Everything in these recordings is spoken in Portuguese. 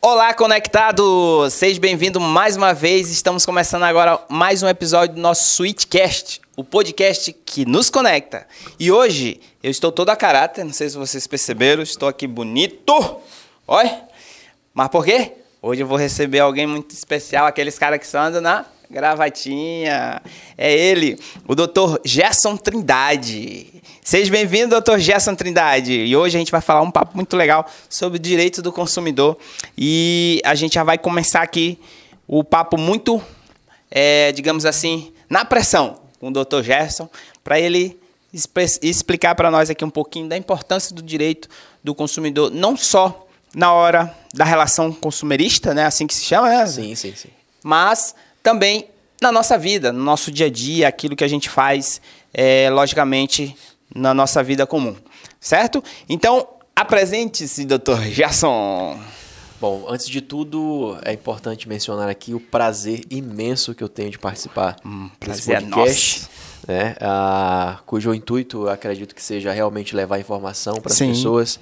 Olá, conectados! Seja bem-vindo mais uma vez. Estamos começando agora mais um episódio do nosso Switchcast, o podcast que nos conecta. E hoje eu estou todo a caráter, não sei se vocês perceberam, estou aqui bonito. Olha, mas por quê? Hoje eu vou receber alguém muito especial, aqueles caras que só andam na gravatinha. É ele, o Dr. Gerson Trindade. Seja bem-vindo, Dr. Gerson Trindade. E hoje a gente vai falar um papo muito legal sobre o direito do consumidor. E a gente já vai começar aqui o papo muito, digamos assim, na pressão com o Dr. Gerson, para ele explicar para nós aqui um pouquinho da importância do direito do consumidor, não só na hora da relação consumerista, né? Assim que se chama, né? Sim. Mas também na nossa vida, no nosso dia a dia, aquilo que a gente faz, logicamente, na nossa vida comum, certo? Então, apresente-se, Dr. Gerson. Bom, antes de tudo, é importante mencionar aqui o prazer imenso que eu tenho de participar desse podcast, né? Cujo intuito, eu acredito que seja realmente levar informação para as pessoas.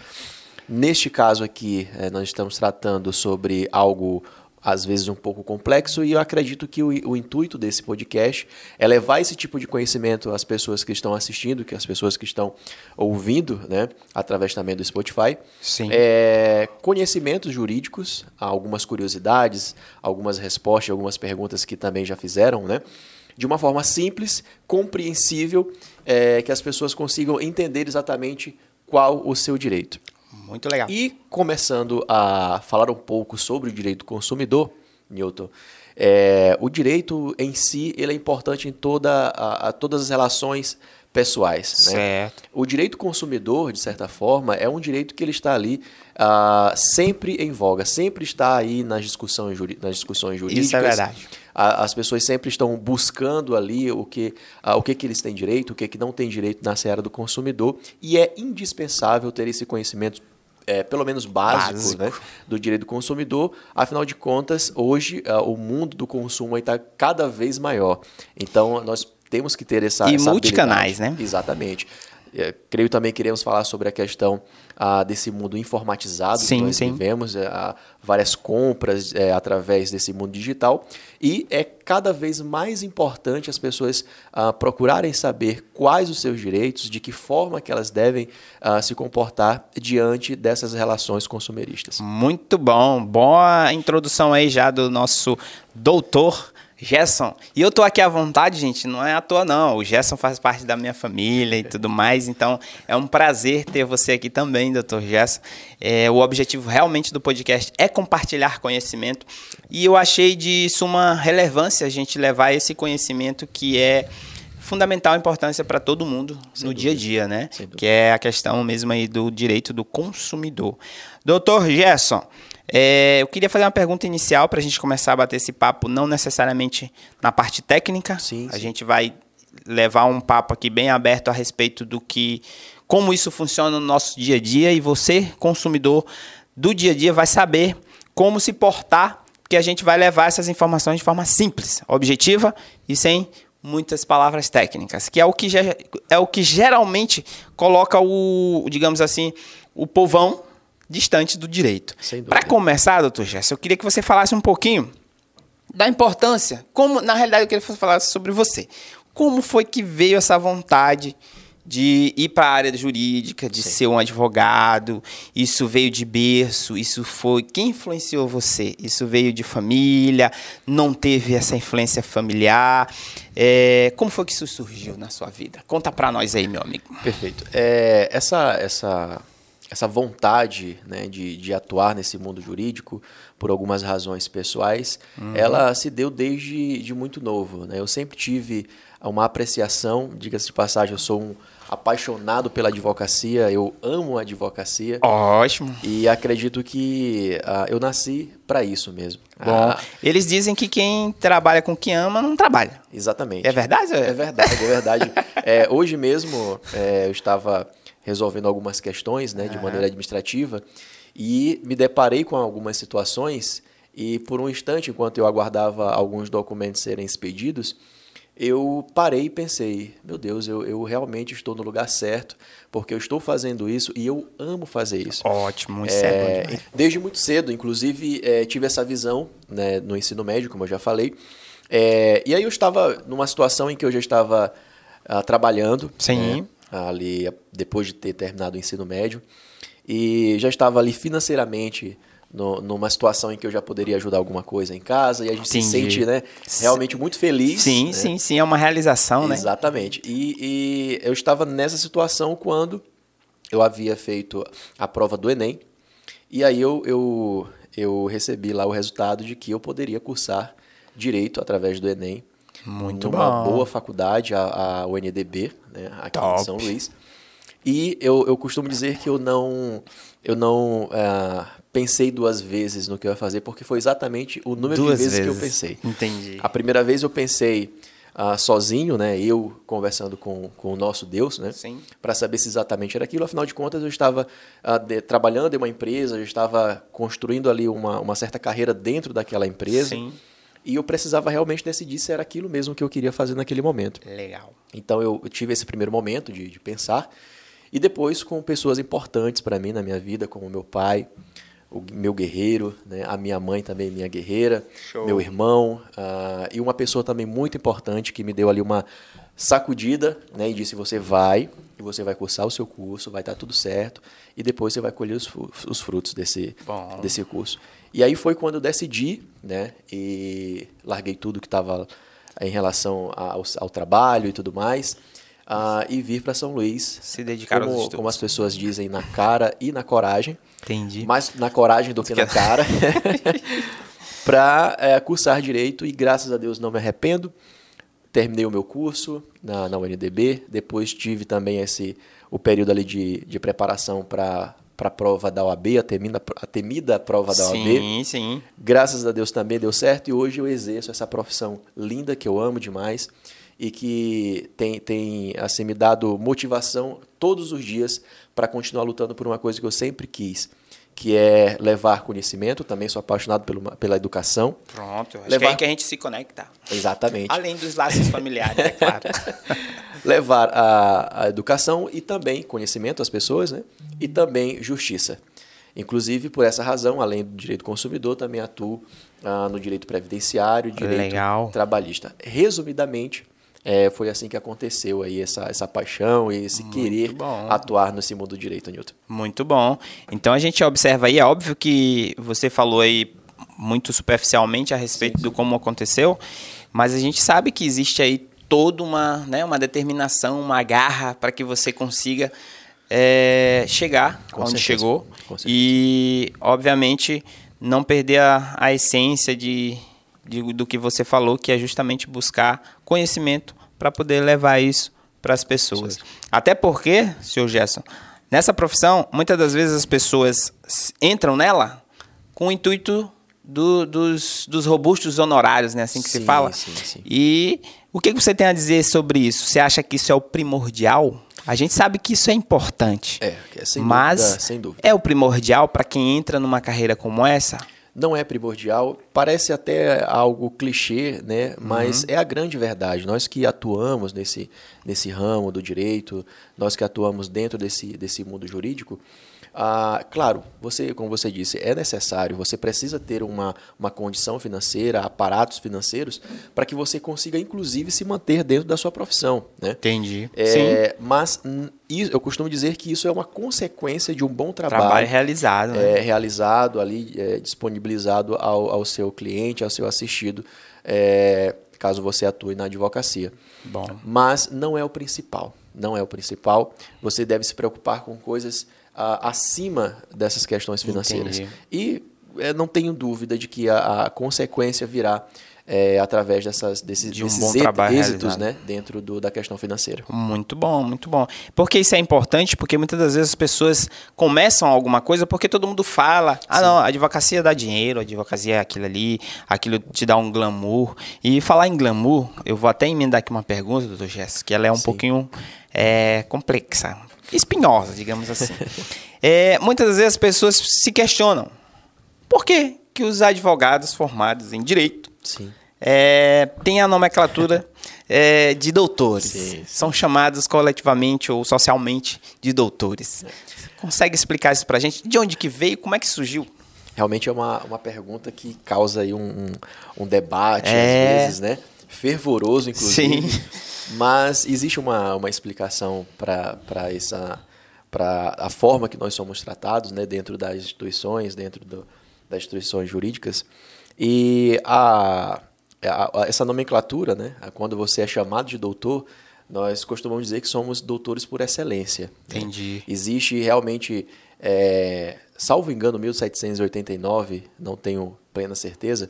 Neste caso aqui, nós estamos tratando sobre algo às vezes um pouco complexo, e eu acredito que o intuito desse podcast é levar esse tipo de conhecimento às pessoas que estão assistindo, que as pessoas que estão ouvindo, né, através também do Spotify. Sim. Conhecimentos jurídicos, algumas curiosidades, algumas respostas, algumas perguntas que também já fizeram, né, de uma forma simples, compreensível, que as pessoas consigam entender exatamente qual o seu direito. Muito legal. E começando a falar um pouco sobre o direito do consumidor, Newton, o direito em si ele é importante em todas as relações pessoais. Certo. Né? O direito consumidor, de certa forma, é um direito que ele está ali sempre em voga, sempre está aí nas discussões jurídicas. Isso é verdade. As pessoas sempre estão buscando ali o que eles têm direito, o que não tem direito na seara do consumidor, e é indispensável ter esse conhecimento pelo menos básico. Né, do direito do consumidor. Afinal de contas, hoje o mundo do consumo está cada vez maior. Então, nós temos que ter essa multicanais, né? Exatamente. Creio também que iremos falar sobre a questão desse mundo informatizado que nós vivemos, várias compras através desse mundo digital, e é cada vez mais importante as pessoas procurarem saber quais os seus direitos, de que forma que elas devem se comportar diante dessas relações consumeristas. Muito bom, boa introdução aí já do nosso doutor Gerson. E eu tô aqui à vontade, gente, não é à toa não. O Gerson faz parte da minha família e tudo mais, então é um prazer ter você aqui também, Dr. Gerson. O objetivo realmente do podcast é compartilhar conhecimento, e eu achei de suma relevância a gente levar esse conhecimento que é fundamental importância para todo mundo no dia a dia, né? Que é a questão mesmo aí do direito do consumidor. Dr. Gerson, eu queria fazer uma pergunta inicial para a gente começar a bater esse papo, não necessariamente na parte técnica. A gente vai levar um papo aqui bem aberto a respeito do como isso funciona no nosso dia a dia, e você, consumidor do dia a dia, vai saber como se portar, porque a gente vai levar essas informações de forma simples, objetiva e sem muitas palavras técnicas, que é o que geralmente coloca digamos assim, o povão distante do direito. Para começar, doutor Gerson, eu queria que você falasse um pouquinho da importância, na realidade eu queria que você falasse sobre você. Como foi que veio essa vontade de ir para a área jurídica, de ser um advogado? Isso veio de berço? Quem influenciou você? Isso veio de família? Não teve essa influência familiar? Como foi que isso surgiu na sua vida? Conta para nós aí, meu amigo. Perfeito. Essa vontade, né, de atuar nesse mundo jurídico, por algumas razões pessoais, ela se deu desde muito novo. Né? Eu sempre tive uma apreciação, diga-se de passagem, eu sou um apaixonado pela advocacia, eu amo a advocacia. Ótimo. E acredito que eu nasci para isso mesmo. Bom, eles dizem que quem trabalha com o que ama não trabalha. Exatamente. É verdade? É verdade. Hoje mesmo eu estava resolvendo algumas questões, né, de maneira administrativa, e me deparei com algumas situações, e por um instante, enquanto eu aguardava alguns documentos serem expedidos, eu parei e pensei, meu Deus, eu realmente estou no lugar certo, porque eu estou fazendo isso e eu amo fazer isso. Ótimo, isso é bom demais. Desde muito cedo, inclusive, tive essa visão, né, no ensino médio, como eu já falei. E aí eu estava numa situação em que eu já estava trabalhando, Sim. Né, ali depois de ter terminado o ensino médio, e já estava ali financeiramente numa situação em que eu já poderia ajudar alguma coisa em casa, e a gente se sente, né, realmente muito feliz. Sim, né? sim, é uma realização, né? Exatamente. E eu estava nessa situação quando eu havia feito a prova do Enem, e aí eu recebi lá o resultado de que eu poderia cursar Direito através do Enem. Muito numa bom. boa faculdade, a UNDB, né, aqui Top. em São Luís. E eu costumo dizer que eu não pensei duas vezes no que eu ia fazer, porque foi exatamente o número de vezes que eu pensei. Entendi. A primeira vez eu pensei sozinho, né, eu conversando com o nosso Deus, né, para saber se exatamente era aquilo. Afinal de contas, eu estava trabalhando em uma empresa, eu estava construindo ali uma certa carreira dentro daquela empresa. Sim. E eu precisava realmente decidir se era aquilo mesmo que eu queria fazer naquele momento. Legal. Então eu tive esse primeiro momento de pensar. E depois com pessoas importantes para mim na minha vida, como o meu pai, o meu guerreiro, né? A minha mãe também, minha guerreira, Show. Meu irmão, e uma pessoa também muito importante que me deu ali uma sacudida, né? E disse, você vai cursar o seu curso, vai estar tudo certo, e depois você vai colher os frutos desse curso. E aí foi quando eu decidi, né? E larguei tudo que estava em relação ao trabalho e tudo mais, e vir para São Luís. Se dedicar aos estudos. Como as pessoas dizem, na cara e na coragem. Entendi. Mais na coragem do que na cara. Para cursar Direito, e graças a Deus não me arrependo. Terminei o meu curso na UNDB. Depois tive também o período ali de preparação para a prova da OAB, a temida prova da OAB. Sim, sim. Graças a Deus também deu certo, e hoje eu exerço essa profissão linda que eu amo demais e que tem assim, me dado motivação todos os dias para continuar lutando por uma coisa que eu sempre quis, que é levar conhecimento. Também sou apaixonado pela educação. Pronto, acho que é aí que a gente se conecta. Exatamente. Além dos laços familiares, é claro. Levar a educação e também conhecimento às pessoas, né? E também justiça. Inclusive, por essa razão, além do direito consumidor, também atuo no direito previdenciário e direito trabalhista. Resumidamente, foi assim que aconteceu aí essa paixão e esse querer atuar nesse mundo do direito, Newton. Muito bom. Então a gente observa aí, é óbvio que você falou aí muito superficialmente a respeito do como aconteceu, mas a gente sabe que existe aí toda uma determinação, uma garra para que você consiga chegar onde chegou. E, obviamente, não perder a essência do que você falou, que é justamente buscar conhecimento para poder levar isso para as pessoas. Até porque, senhor Gerson, nessa profissão, muitas das vezes as pessoas entram nela com o intuito dos robustos honorários, né? Assim que se fala. Sim. E o que você tem a dizer sobre isso? Você acha que isso é o primordial? A gente sabe que isso é importante. Sem dúvida. É o primordial para quem entra numa carreira como essa? Não é primordial, parece até algo clichê, né? Mas é a grande verdade. Nós que atuamos nesse ramo do direito, nós que atuamos dentro desse mundo jurídico, claro, como você disse, é necessário, você precisa ter uma condição financeira, aparatos financeiros, para que você consiga, inclusive, se manter dentro da sua profissão. Né? Entendi. Sim. Mas eu costumo dizer que isso é uma consequência de um bom trabalho realizado. Né? Realizado ali, disponibilizado ao seu cliente, ao seu assistido, caso você atue na advocacia. Bom. Mas não é o principal. Não é o principal. Você deve se preocupar com coisas acima dessas questões financeiras. Entendi. E não tenho dúvida de que a consequência virá através desses êxitos, né, dentro da questão financeira. Muito bom, muito bom. Porque isso é importante, porque muitas das vezes as pessoas começam alguma coisa porque todo mundo fala, não, a advocacia dá dinheiro, a advocacia é aquilo ali, aquilo te dá um glamour. E falar em glamour, eu vou até emendar aqui uma pergunta, doutor Gerson, que ela é um pouquinho complexa, espinhosa, digamos assim. Muitas das vezes as pessoas se questionam por que os advogados formados em direito têm a nomenclatura de doutores. Sim. São chamados coletivamente ou socialmente de doutores. Consegue explicar isso pra gente? De onde que veio? Como é que surgiu? Realmente é uma pergunta que causa aí um debate, às vezes, né? Fervoroso, inclusive. Sim. Mas existe uma explicação para a forma que nós somos tratados, né? Dentro das instituições, das instituições jurídicas. E essa nomenclatura, né? Quando você é chamado de doutor, nós costumamos dizer que somos doutores por excelência. Entendi. Né? Existe realmente, salvo engano, 1789, não tenho plena certeza,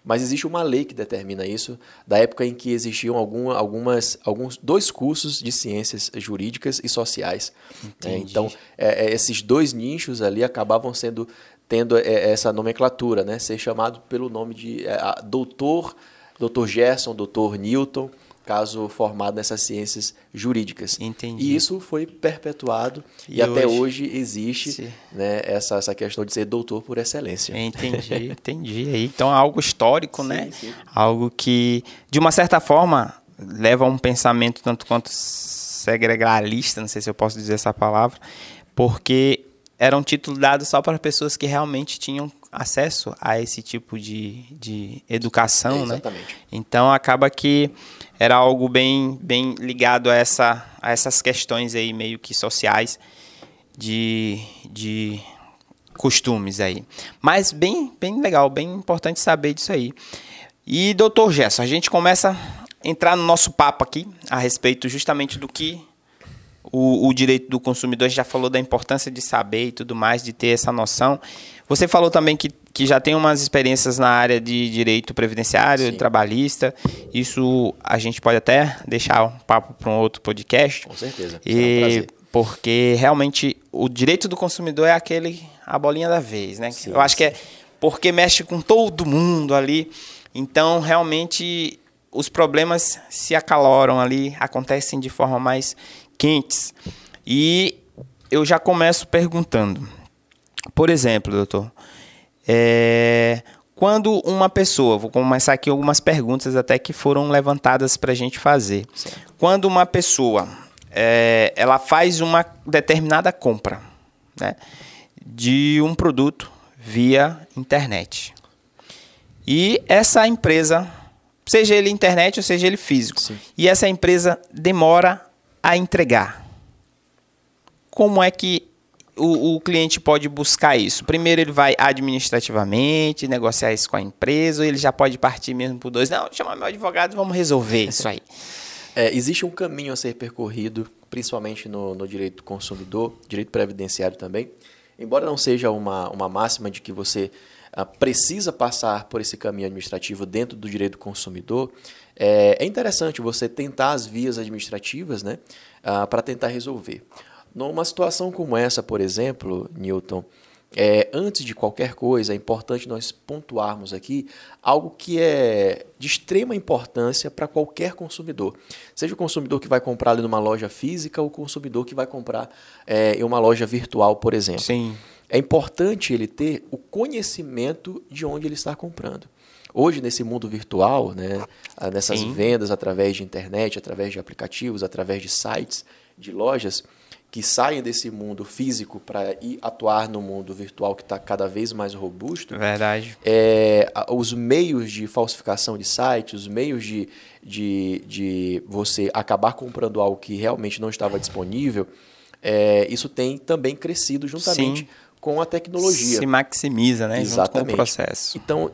mas existe uma lei que determina isso, da época em que existiam alguns 2 cursos de ciências jurídicas e sociais. Né? Então, esses 2 nichos ali acabavam tendo essa nomenclatura, né? Ser chamado pelo nome de doutor Gerson, doutor Newton, caso formado nessas ciências jurídicas. Entendi. E isso foi perpetuado e até hoje existe, né, essa questão de ser doutor por excelência. Entendi. Então é algo histórico, Sim, né? sim. Algo que, de uma certa forma, leva a um pensamento tanto quanto segregalista, não sei se eu posso dizer essa palavra, porque era um título dado só para pessoas que realmente tinham acesso a esse tipo de educação, né? Exatamente. Então acaba que era algo bem ligado a essas questões aí meio que sociais de costumes aí. Mas bem legal, bem importante saber disso aí. E doutor Gerson, a gente começa a entrar no nosso papo aqui a respeito justamente do que o direito do consumidor. Já falou da importância de saber e tudo mais, de ter essa noção. Você falou também que já tem umas experiências na área de direito previdenciário, Sim. Trabalhista. Isso a gente pode até deixar um papo para um outro podcast. Com certeza. Será um prazer. Porque realmente o direito do consumidor é a bolinha da vez, né? Sim, eu acho que é porque mexe com todo mundo ali. Então, realmente, os problemas se acaloram ali, acontecem de forma mais quentes. E eu já começo perguntando. Por exemplo, doutor, quando uma pessoa, vou começar aqui algumas perguntas até que foram levantadas para a gente fazer. Certo. Quando uma pessoa ela faz uma determinada compra, né, de um produto via internet, e essa empresa, seja ele internet ou seja ele físico, Sim. e essa empresa demora a entregar, como é que o cliente pode buscar isso? Primeiro ele vai administrativamente negociar isso com a empresa, ou ele já pode partir mesmo por 2? Não, chama meu advogado, vamos resolver isso aí. Existe um caminho a ser percorrido, principalmente no direito do consumidor, direito previdenciário também. Embora não seja uma máxima de que você precisa passar por esse caminho administrativo dentro do direito do consumidor, é interessante você tentar as vias administrativas, né, para tentar resolver. Numa situação como essa, por exemplo, Newton, antes de qualquer coisa, é importante nós pontuarmos aqui algo que é de extrema importância para qualquer consumidor. Seja o consumidor que vai comprar ali numa loja física ou o consumidor que vai comprar em uma loja virtual, por exemplo. Sim. É importante ele ter o conhecimento de onde ele está comprando. Hoje, nesse mundo virtual, né, nessas Sim. vendas através de internet, através de aplicativos, através de sites, de lojas, que saem desse mundo físico para ir atuar no mundo virtual que está cada vez mais robusto. Verdade. Os meios de falsificação de sites, os meios de você acabar comprando algo que realmente não estava disponível, isso tem também crescido juntamente Sim. com a tecnologia. Se maximiza, né? Exatamente. Junto com o processo. Então,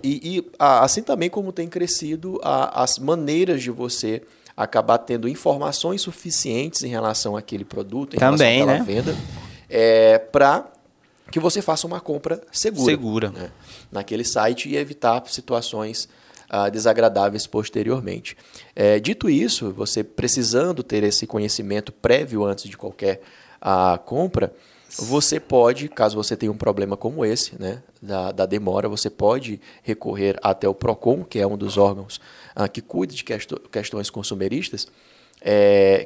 assim também como tem crescido as maneiras de você acabar tendo informações suficientes em relação àquele produto, em também, relação àquela né? venda, para que você faça uma compra segura. Né, naquele site e evitar situações desagradáveis posteriormente. Dito isso, você precisando ter esse conhecimento prévio antes de qualquer compra, você pode, caso você tenha um problema como esse, né, da demora, você pode recorrer até o PROCON, que é um dos órgãos que cuida de questões consumeristas,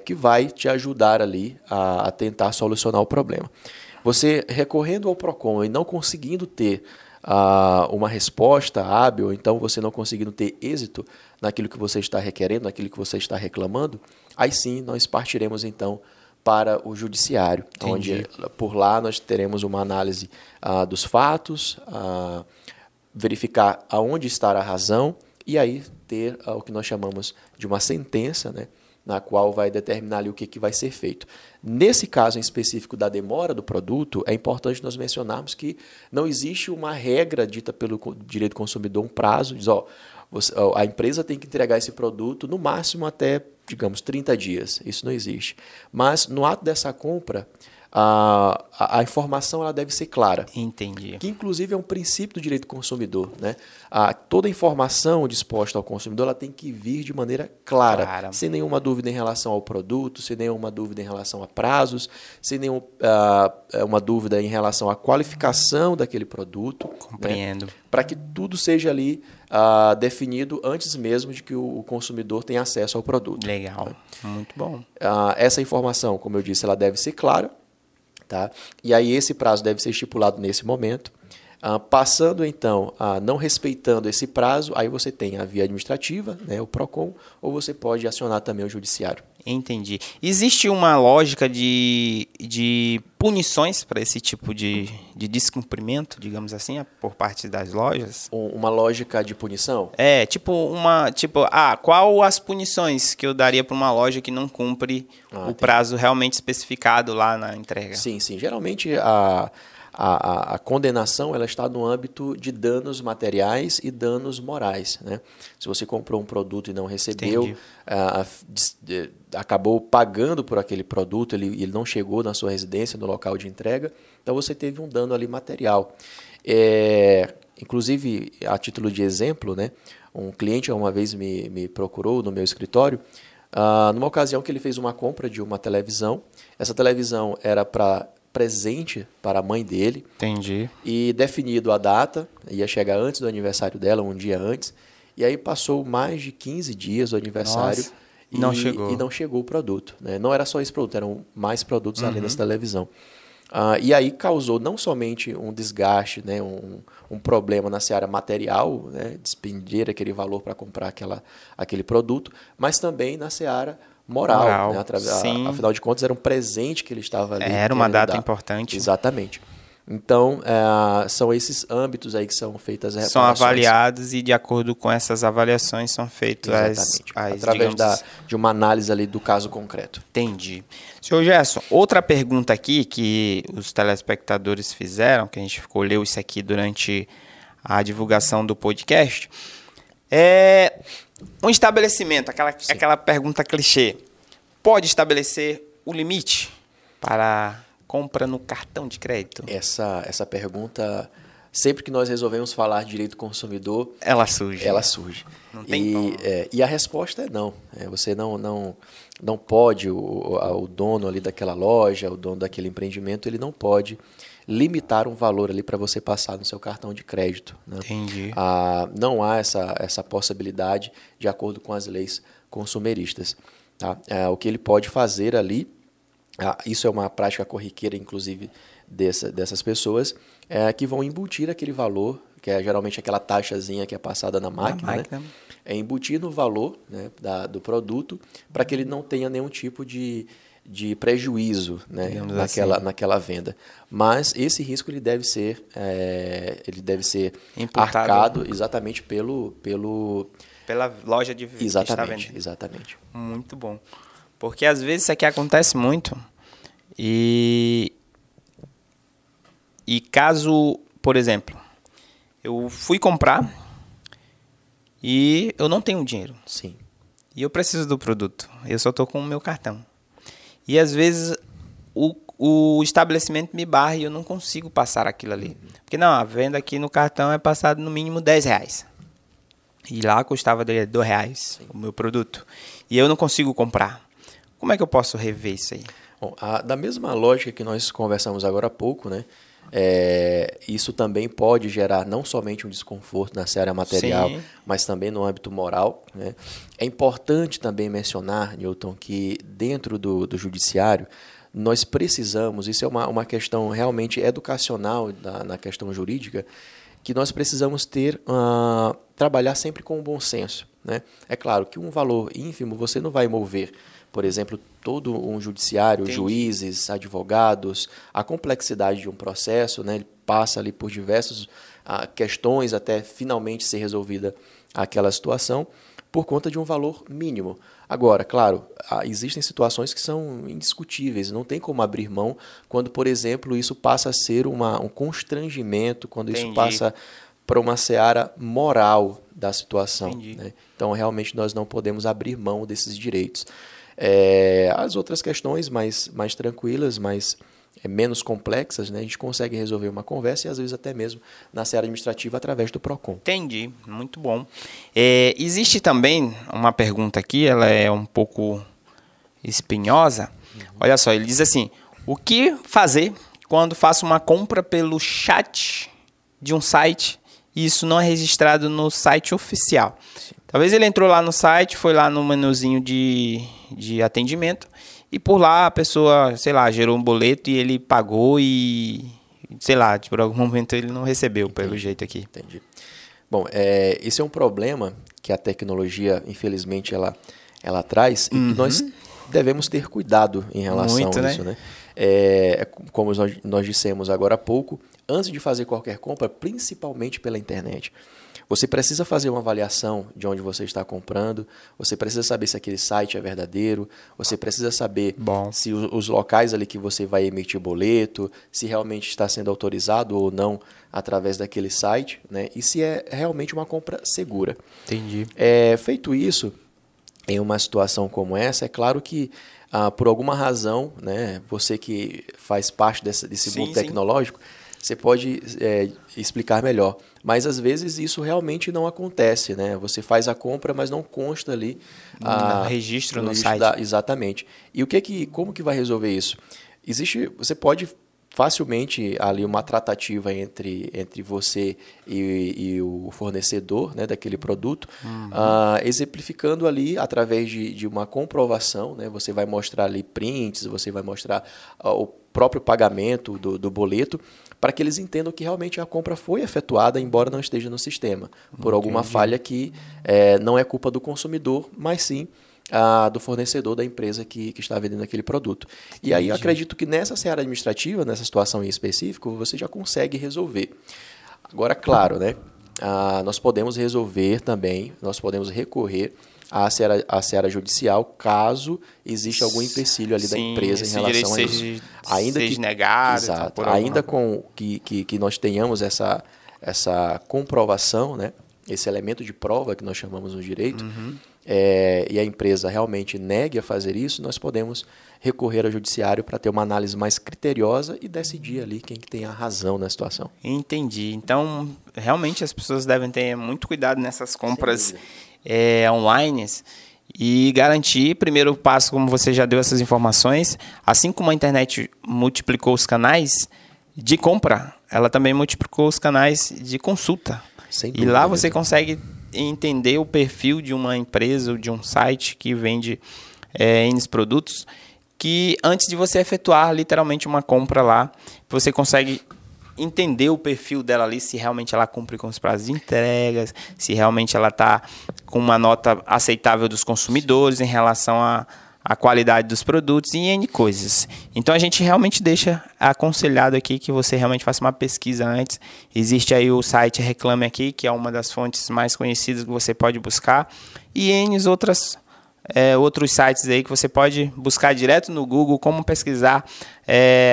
que vai te ajudar ali a tentar solucionar o problema. Você recorrendo ao PROCON e não conseguindo ter uma resposta hábil, então você não conseguindo ter êxito naquilo que você está requerendo, naquilo que você está reclamando, aí sim nós partiremos então para o judiciário, onde por lá nós teremos uma análise dos fatos, verificar aonde está a razão e aí ter o que nós chamamos de uma sentença, né, na qual vai determinar ali o que vai ser feito. Nesse caso em específico da demora do produto, é importante nós mencionarmos que não existe uma regra dita pelo direito do consumidor, um prazo, diz, a empresa tem que entregar esse produto no máximo até, digamos, 30 dias. Isso não existe. Mas no ato dessa compra, a informação ela deve ser clara. Entendi. Que inclusive é um princípio do direito do consumidor, né? Toda informação disposta ao consumidor ela tem que vir de maneira clara, sem nenhuma dúvida em relação ao produto, sem nenhuma dúvida em relação a prazos, sem nenhuma uma dúvida em relação à qualificação daquele produto. Compreendo. Né? Para que tudo seja ali definido antes mesmo de que o consumidor tenha acesso ao produto. Legal, muito bom. Essa informação, como eu disse, ela deve ser clara. Tá? E aí esse prazo deve ser estipulado nesse momento. Passando então, não respeitando esse prazo, aí você tem a via administrativa, né, o PROCON, ou você pode acionar também o judiciário. Entendi. Existe uma lógica de punições para esse tipo de descumprimento, digamos assim, por parte das lojas? Uma lógica de punição? Qual as punições que eu daria para uma loja que não cumpre o prazo realmente especificado lá na entrega? Sim. Geralmente a condenação ela está no âmbito de danos materiais e danos morais. Né? Se você comprou um produto e não recebeu, acabou pagando por aquele produto, ele não chegou na sua residência, no local de entrega, então você teve um dano ali material. Inclusive, a título de exemplo, né, um cliente uma vez me procurou no meu escritório, numa ocasião que ele fez uma compra de uma televisão. Essa televisão era para presente para a mãe dele. Entendi. E definido a data, ia chegar antes do aniversário dela, um dia antes. E aí passou mais de 15 dias do aniversário. Nossa, e não chegou o produto. Né? Não era só esse produto, eram mais produtos além dessa televisão. E aí causou não somente um desgaste, né, um problema na seara material, né, despender aquele valor para comprar aquele produto, mas também na seara moral, né? Afinal de contas, era um presente que ele estava ali. Era uma data importante. Exatamente. Então, são esses âmbitos aí que são feitas as reparações. São avaliados e, de acordo com essas avaliações, são feitas através de uma análise ali do caso concreto. Entendi. Senhor Gerson, outra pergunta aqui que os telespectadores fizeram, que a gente leu isso aqui durante a divulgação do podcast, é um estabelecimento, aquela pergunta clichê, pode estabelecer o limite para compra no cartão de crédito? Essa pergunta, sempre que nós resolvemos falar de direito do consumidor, ela surge. Não tem como. E a resposta é não. Você não pode, o dono ali daquela loja, o dono daquele empreendimento, ele não pode limitar um valor ali para você passar no seu cartão de crédito. Né? Entendi. Não há essa possibilidade de acordo com as leis consumeristas. Tá? O que ele pode fazer ali, isso é uma prática corriqueira, inclusive, dessas pessoas, que vão embutir aquele valor, que é geralmente aquela taxazinha que é passada na máquina. Né? É embutir no valor, né, do produto para que ele não tenha nenhum tipo de prejuízo, né, naquela venda. Mas esse risco ele deve ser imputado, arcado exatamente pela loja de exatamente. Muito bom. Porque às vezes isso aqui acontece muito e caso, por exemplo, eu fui comprar e eu não tenho dinheiro. Sim. E eu preciso do produto. Eu só estou com o meu cartão. E às vezes o estabelecimento me barra e eu não consigo passar aquilo ali. Porque não, a venda aqui no cartão é passada no mínimo R$10. E lá custava R$2 o meu produto. E eu não consigo comprar. Como é que eu posso rever isso aí? Bom, da mesma lógica que nós conversamos agora há pouco, né? Isso também pode gerar não somente um desconforto na seara material, sim, mas também no âmbito moral. Né? É importante também mencionar, Newton, que dentro do judiciário nós precisamos, isso é uma questão realmente educacional na questão jurídica, que nós precisamos trabalhar sempre com o bom senso, né? É claro que um valor ínfimo você não vai mover, por exemplo, todo um judiciário, Entendi. Juízes, advogados, a complexidade de um processo, né? Ele passa ali por diversas questões até finalmente ser resolvida aquela situação por conta de um valor mínimo. Agora, claro, existem situações que são indiscutíveis, não tem como abrir mão quando, por exemplo, isso passa a ser um constrangimento, quando Entendi. isso passa para uma seara moral da situação, Entendi. né? Então, realmente, nós não podemos abrir mão desses direitos. As outras questões mais tranquilas, menos complexas, né? A gente consegue resolver uma conversa e, às vezes, até mesmo na seara administrativa através do PROCON. Entendi, muito bom. Existe também uma pergunta aqui, ela é um pouco espinhosa. Olha só, ele diz assim: o que fazer quando faço uma compra pelo chat de um site e isso não é registrado no site oficial? Talvez ele entrou lá no site, foi lá no menuzinho de atendimento e por lá a pessoa, sei lá, gerou um boleto e ele pagou e, sei lá, por algum momento ele não recebeu. Entendi. Pelo jeito aqui. Entendi. Bom, esse é um problema que a tecnologia, infelizmente, ela traz e que nós devemos ter cuidado em relação a isso, né? Como nós dissemos agora há pouco, antes de fazer qualquer compra, principalmente pela internet, você precisa fazer uma avaliação de onde você está comprando, você precisa saber se aquele site é verdadeiro, você precisa saber se os locais ali que você vai emitir boleto, se realmente está sendo autorizado ou não através daquele site, né? E se é realmente uma compra segura. Entendi. Feito isso, em uma situação como essa, é claro que por alguma razão, né, você que faz parte desse mundo tecnológico, você pode explicar melhor. Mas, às vezes, isso realmente não acontece, né? Você faz a compra, mas não consta ali registro no site. Exatamente. E como que vai resolver isso? Você pode facilmente ali uma tratativa entre você e o fornecedor, né, daquele produto, exemplificando ali através de uma comprovação, né? Você vai mostrar ali prints, você vai mostrar o próprio pagamento do boleto, para que eles entendam que realmente a compra foi efetuada, embora não esteja no sistema, por alguma falha que não é culpa do consumidor, mas sim do fornecedor da empresa que está vendendo aquele produto. E aí eu acredito que nessa seara administrativa, nessa situação em específico, você já consegue resolver. Agora, claro, né, nós podemos resolver também, nós podemos recorrer à seara judicial caso exista algum empecilho ali da empresa em relação a isso. Ainda que negado. Exato. Ainda com que nós tenhamos essa comprovação, né, esse elemento de prova que nós chamamos no direito, e a empresa realmente negue a fazer isso, nós podemos recorrer ao judiciário para ter uma análise mais criteriosa e decidir ali quem que tem a razão na situação. Entendi. Então, realmente as pessoas devem ter muito cuidado nessas compras online e garantir, primeiro passo, como você já deu essas informações, assim como a internet multiplicou os canais de compra, ela também multiplicou os canais de consulta. E lá você consegue entender o perfil de uma empresa ou de um site que vende N produtos, que antes de você efetuar literalmente uma compra lá, você consegue entender o perfil dela ali, se realmente ela cumpre com os prazos de entregas, se realmente ela está com uma nota aceitável dos consumidores em relação à qualidade dos produtos e N coisas. Então a gente realmente deixa aconselhado aqui que você realmente faça uma pesquisa antes. Existe aí o site Reclame Aqui, que é uma das fontes mais conhecidas que você pode buscar, e N outros sites aí que você pode buscar direto no Google, como pesquisar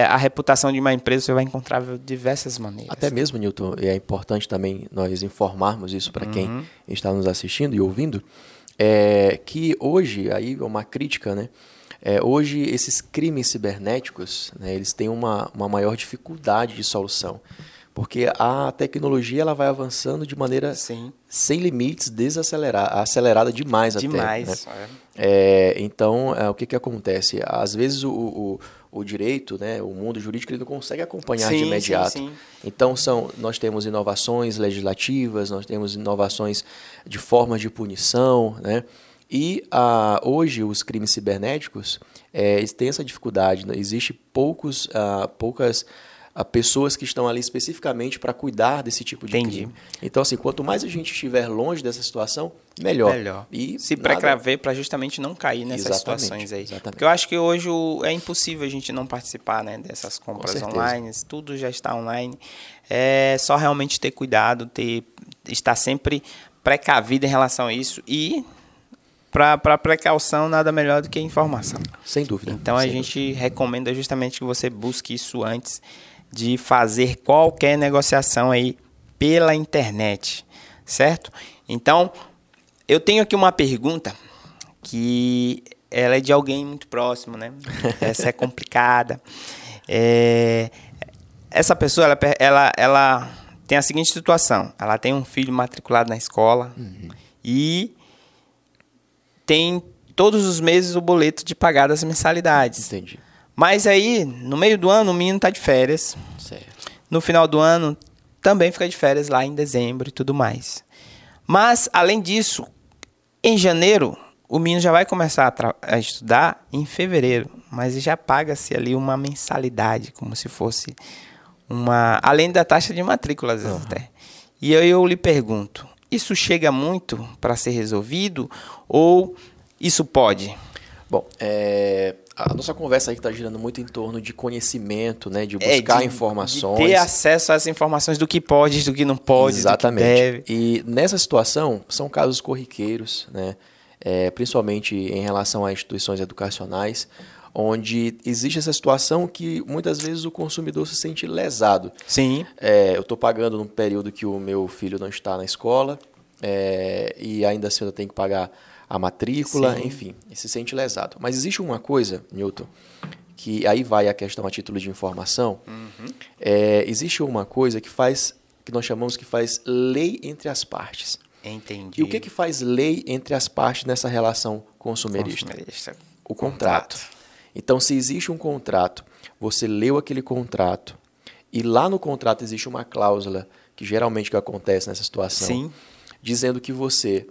a reputação de uma empresa, você vai encontrar de diversas maneiras. Até mesmo, Newton, é importante também nós informarmos isso para quem está nos assistindo e ouvindo, que hoje, aí é uma crítica, né? Hoje esses crimes cibernéticos, né, eles têm uma maior dificuldade de solução, porque a tecnologia ela vai avançando de maneira sem limites, acelerada demais até. Demais. Né? Então, o que acontece? Às vezes o direito, né, o mundo jurídico, ele não consegue acompanhar de imediato. Então, nós temos inovações legislativas, nós temos inovações de formas de punição, né? E hoje os crimes cibernéticos têm essa dificuldade. Né? Existe poucas pessoas que estão ali especificamente para cuidar desse tipo de crime. Então, assim, quanto mais a gente estiver longe dessa situação, melhor. E se precaver para justamente não cair nessas situações aí. Exatamente. Porque eu acho que hoje é impossível a gente não participar, né, dessas compras online, tudo já está online. É só realmente ter cuidado, estar sempre precavido em relação a isso e para precaução nada melhor do que informação. Sem dúvida. Então a gente recomenda justamente que você busque isso antes de fazer qualquer negociação aí pela internet, certo? Então, eu tenho aqui uma pergunta que ela é de alguém muito próximo, né? Essa é complicada. Essa pessoa, ela tem a seguinte situação. Ela tem um filho matriculado na escola e tem todos os meses o boleto de pagar das mensalidades. Entendi. Mas aí, no meio do ano, o menino está de férias. Certo. No final do ano, também fica de férias lá em dezembro e tudo mais. Mas, além disso, em janeiro, o menino já vai começar a estudar em fevereiro. Mas já paga-se ali uma mensalidade, como se fosse além da taxa de matrícula, às vezes até. E eu lhe pergunto, isso chega muito para ser resolvido ou isso pode? Bom, a nossa conversa aí está girando muito em torno de conhecimento, né, de buscar informações. De ter acesso às informações do que pode, do que não pode, exatamente, do que deve. E nessa situação, são casos corriqueiros, né, principalmente em relação a instituições educacionais, onde existe essa situação que muitas vezes o consumidor se sente lesado. Sim. Eu estou pagando num período que o meu filho não está na escola e ainda assim eu tenho que pagar a matrícula, sim, enfim, e se sente lesado. Mas existe uma coisa, Newton, que aí vai a questão a título de informação, existe uma coisa que nós chamamos que faz lei entre as partes. Entendi. E o que faz lei entre as partes nessa relação consumerista? O contrato. Então, se existe um contrato, você leu aquele contrato e lá no contrato existe uma cláusula, que geralmente que acontece nessa situação, sim, dizendo que você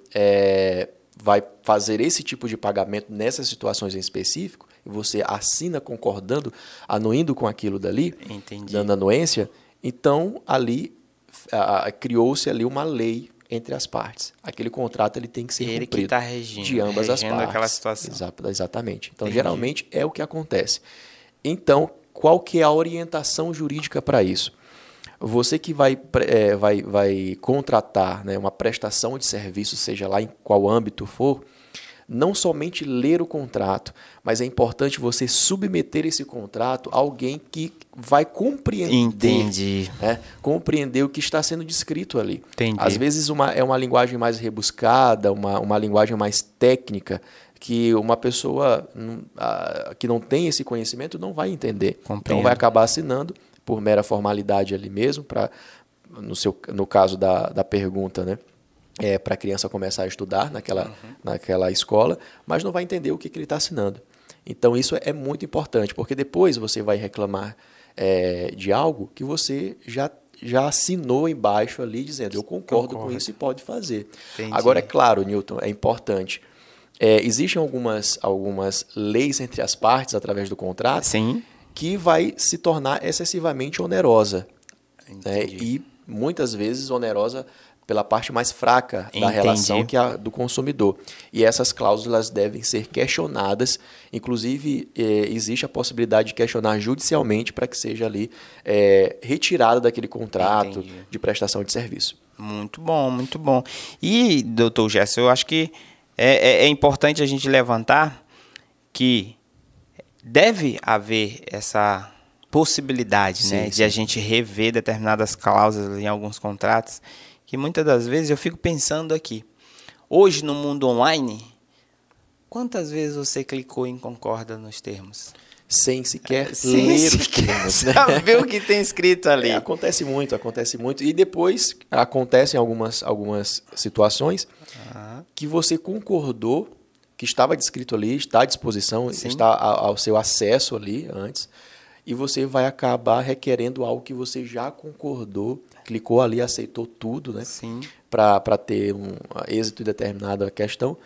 vai fazer esse tipo de pagamento nessas situações em específico, e você assina concordando, anuindo com aquilo dali, entendi, dando anuência, então ali criou-se ali uma lei entre as partes. Aquele contrato ele tem que ser cumprido que tá regindo, de ambas as partes. Aquela situação. Exatamente. Então, entendi, geralmente é o que acontece. Então, qual que é a orientação jurídica para isso? Você que vai contratar, né, uma prestação de serviço, seja lá em qual âmbito for, não somente ler o contrato, mas é importante você submeter esse contrato a alguém que vai compreender, entendi, compreender o que está sendo descrito ali. Entendi. Às vezes é uma linguagem mais rebuscada, uma linguagem mais técnica, que uma pessoa que não tem esse conhecimento não vai entender. Compreendo. Então vai acabar assinando por mera formalidade ali mesmo, no caso da pergunta, né? Para a criança começar a estudar naquela escola, mas não vai entender o que ele está assinando. Então isso é muito importante, porque depois você vai reclamar de algo que você já assinou embaixo ali, dizendo eu concordo com isso e pode fazer. Entendi. Agora, é claro, Newton, é importante. Existem algumas leis entre as partes através do contrato, sim, que vai se tornar excessivamente onerosa. Né? E muitas vezes onerosa pela parte mais fraca da relação, que é a do consumidor. E essas cláusulas devem ser questionadas. Inclusive, existe a possibilidade de questionar judicialmente para que seja ali retirada daquele contrato de prestação de serviço. Muito bom, muito bom. E, doutor Gerson, eu acho que é importante a gente levantar que deve haver essa possibilidade, sim, né, de a gente rever determinadas cláusulas em alguns contratos, que muitas das vezes eu fico pensando aqui. Hoje, no mundo online, quantas vezes você clicou em concorda nos termos? Sem sequer ler os termos. Né? Saber o que tem escrito ali. Acontece muito. E depois acontecem algumas situações que você concordou, que estava descrito ali, está à disposição, sim, está ao seu acesso ali antes, e você vai acabar requerendo algo que você já concordou, clicou ali, aceitou tudo, né? Para ter um êxito em determinada questão,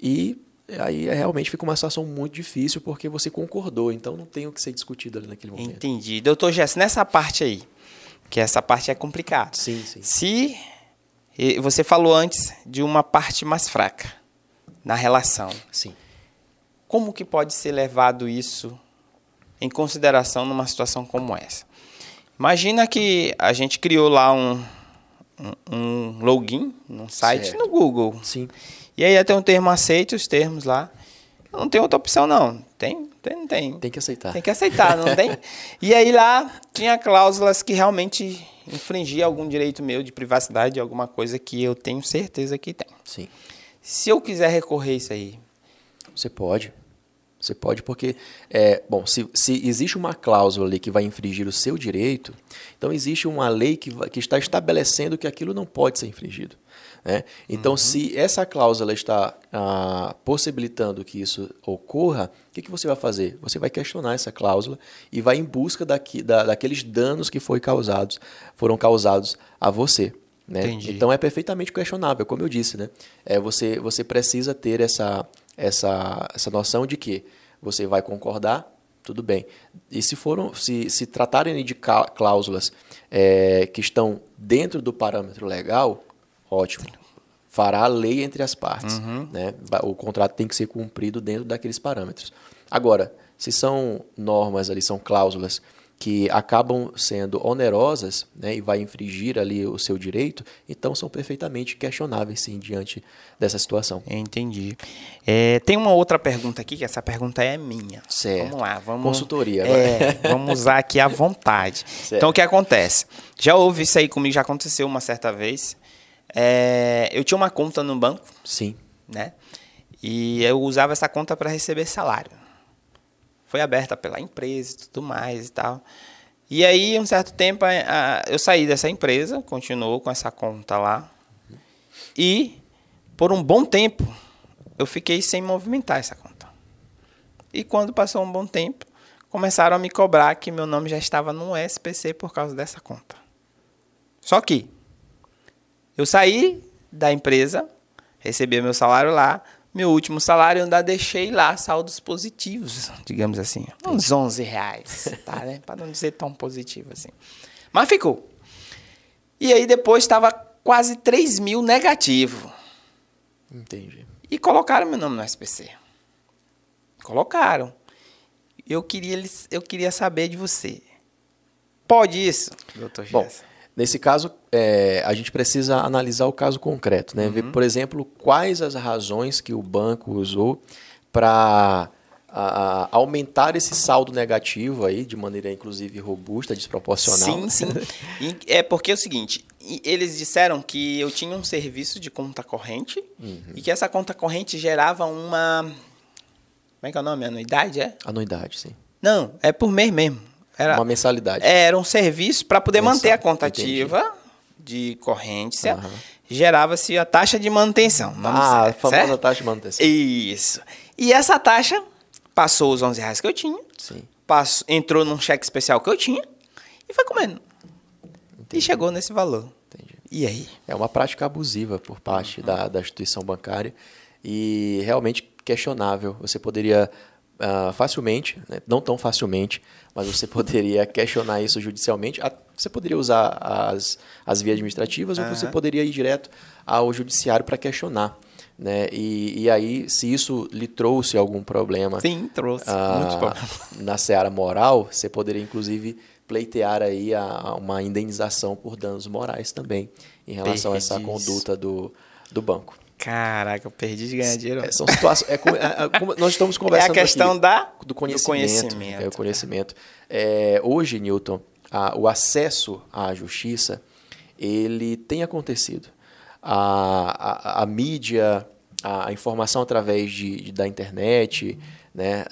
e aí realmente fica uma situação muito difícil porque você concordou, então não tem o que ser discutido ali naquele momento. Entendi. Doutor Gerson, nessa parte aí, que essa parte é complicada. Sim, sim. Se você falou antes de uma parte mais fraca na relação. Sim. Como que pode ser levado isso em consideração numa situação como essa? Imagina que a gente criou lá um login num site, certo, no Google. Sim. E aí tem um termo aceite, os termos lá. Não tem outra opção, não. Não tem. Tem que aceitar. Tem que aceitar, não tem? E aí lá tinha cláusulas que realmente infringiam algum direito meu de privacidade, alguma coisa que eu tenho certeza que tem. Sim. Se eu quiser recorrer isso aí... Você pode. Você pode porque, bom, se existe uma cláusula ali que vai infringir o seu direito, então existe uma lei que está estabelecendo que aquilo não pode ser infringido. Né? Então, se essa cláusula está possibilitando que isso ocorra, o que você vai fazer? Você vai questionar essa cláusula e vai em busca daqueles danos que foram causados a você. Né? Então, é perfeitamente questionável, como eu disse. Né? Você precisa ter essa noção de que você vai concordar, tudo bem. E se tratarem de cláusulas que estão dentro do parâmetro legal, ótimo. Fará a lei entre as partes. Né? O contrato tem que ser cumprido dentro daqueles parâmetros. Agora, se são normas ali, são cláusulas que acabam sendo onerosas, né, e vai infringir ali o seu direito, então são perfeitamente questionáveis, sim, diante dessa situação. Entendi. Tem uma outra pergunta aqui, que essa pergunta é minha. Certo. Vamos lá. Consultoria. Vamos usar aqui à vontade. Certo. Então, o que acontece? Já houve isso aí comigo, já aconteceu uma certa vez. Eu tinha uma conta no banco. Sim. Né? E eu usava essa conta para receber salário. Foi aberta pela empresa e tudo mais e tal. E aí, um certo tempo, eu saí dessa empresa, continuou com essa conta lá. E, por um bom tempo, eu fiquei sem movimentar essa conta. E quando passou um bom tempo, começaram a me cobrar que meu nome já estava no SPC por causa dessa conta. Só que eu saí da empresa, recebi meu salário lá. Meu último salário eu ainda deixei lá saldos positivos, digamos assim. Uns R$11, tá, né? Para não dizer tão positivo assim. Mas ficou. E aí depois estava quase 3 mil negativo. Entendi. E colocaram meu nome no SPC. Colocaram. Eu queria saber de você. Pode isso, doutor Gerson? Bom, nesse caso, a gente precisa analisar o caso concreto, né? Ver, por exemplo, quais as razões que o banco usou para aumentar esse saldo negativo aí de maneira, inclusive, robusta, desproporcional. Sim. É porque é o seguinte, eles disseram que eu tinha um serviço de conta corrente e que essa conta corrente gerava uma... Como é que é o nome? Anuidade, é? Anuidade, sim. Não, é por mês mesmo. Era uma mensalidade. Era um serviço para poder manter a conta entendi. ativa de corrência. Gerava-se a taxa de manutenção. A famosa taxa de manutenção. Isso. E essa taxa passou os R$11 que eu tinha. Sim. Entrou num cheque especial que eu tinha e foi comendo. Entendi. E chegou nesse valor. Entendi. E aí? É uma prática abusiva por parte da instituição bancária e realmente questionável. Você poderia facilmente, né? Não tão facilmente, mas você poderia questionar isso judicialmente. Você poderia usar as vias administrativas ou você poderia ir direto ao judiciário para questionar. Né? E aí, se isso lhe trouxe algum problema, sim, trouxe muitos problemas na seara moral, você poderia, inclusive, pleitear aí uma indenização por danos morais também, em relação a essa conduta do banco. Caraca, eu perdi de ganhar dinheiro. São situações. Como nós estamos conversando aqui. É a questão do conhecimento. O conhecimento. Hoje, Newton, o acesso à justiça, ele tem acontecido. A mídia, a informação através da internet, né,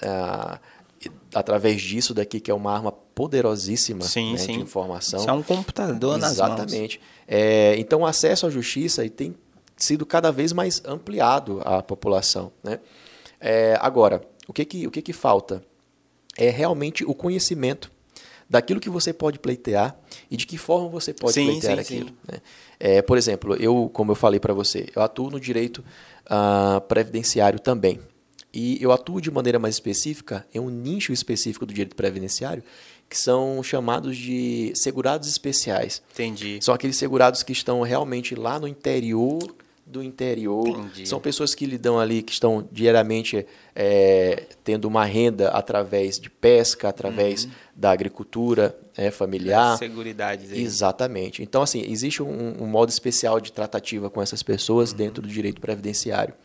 através disso daqui, que é uma arma poderosíssima, sim, né, sim. de informação. Isso é um computador nas mãos. Exatamente. Então, o acesso à justiça tem sido cada vez mais ampliado à população. Né? Agora, o que falta? É realmente o conhecimento daquilo que você pode pleitear e de que forma você pode pleitear aquilo. Né? Por exemplo, como eu falei para você, eu atuo no direito previdenciário também. E eu atuo de maneira mais específica em um nicho específico do direito previdenciário, que são chamados de segurados especiais. Entendi. São aqueles segurados que estão realmente lá no interior do interior. Entendi. São pessoas que lidam ali, que estão diariamente tendo uma renda através de pesca, através da agricultura familiar. Seguridades aí. Exatamente. Então, assim, existe um modo especial de tratativa com essas pessoas dentro do direito previdenciário.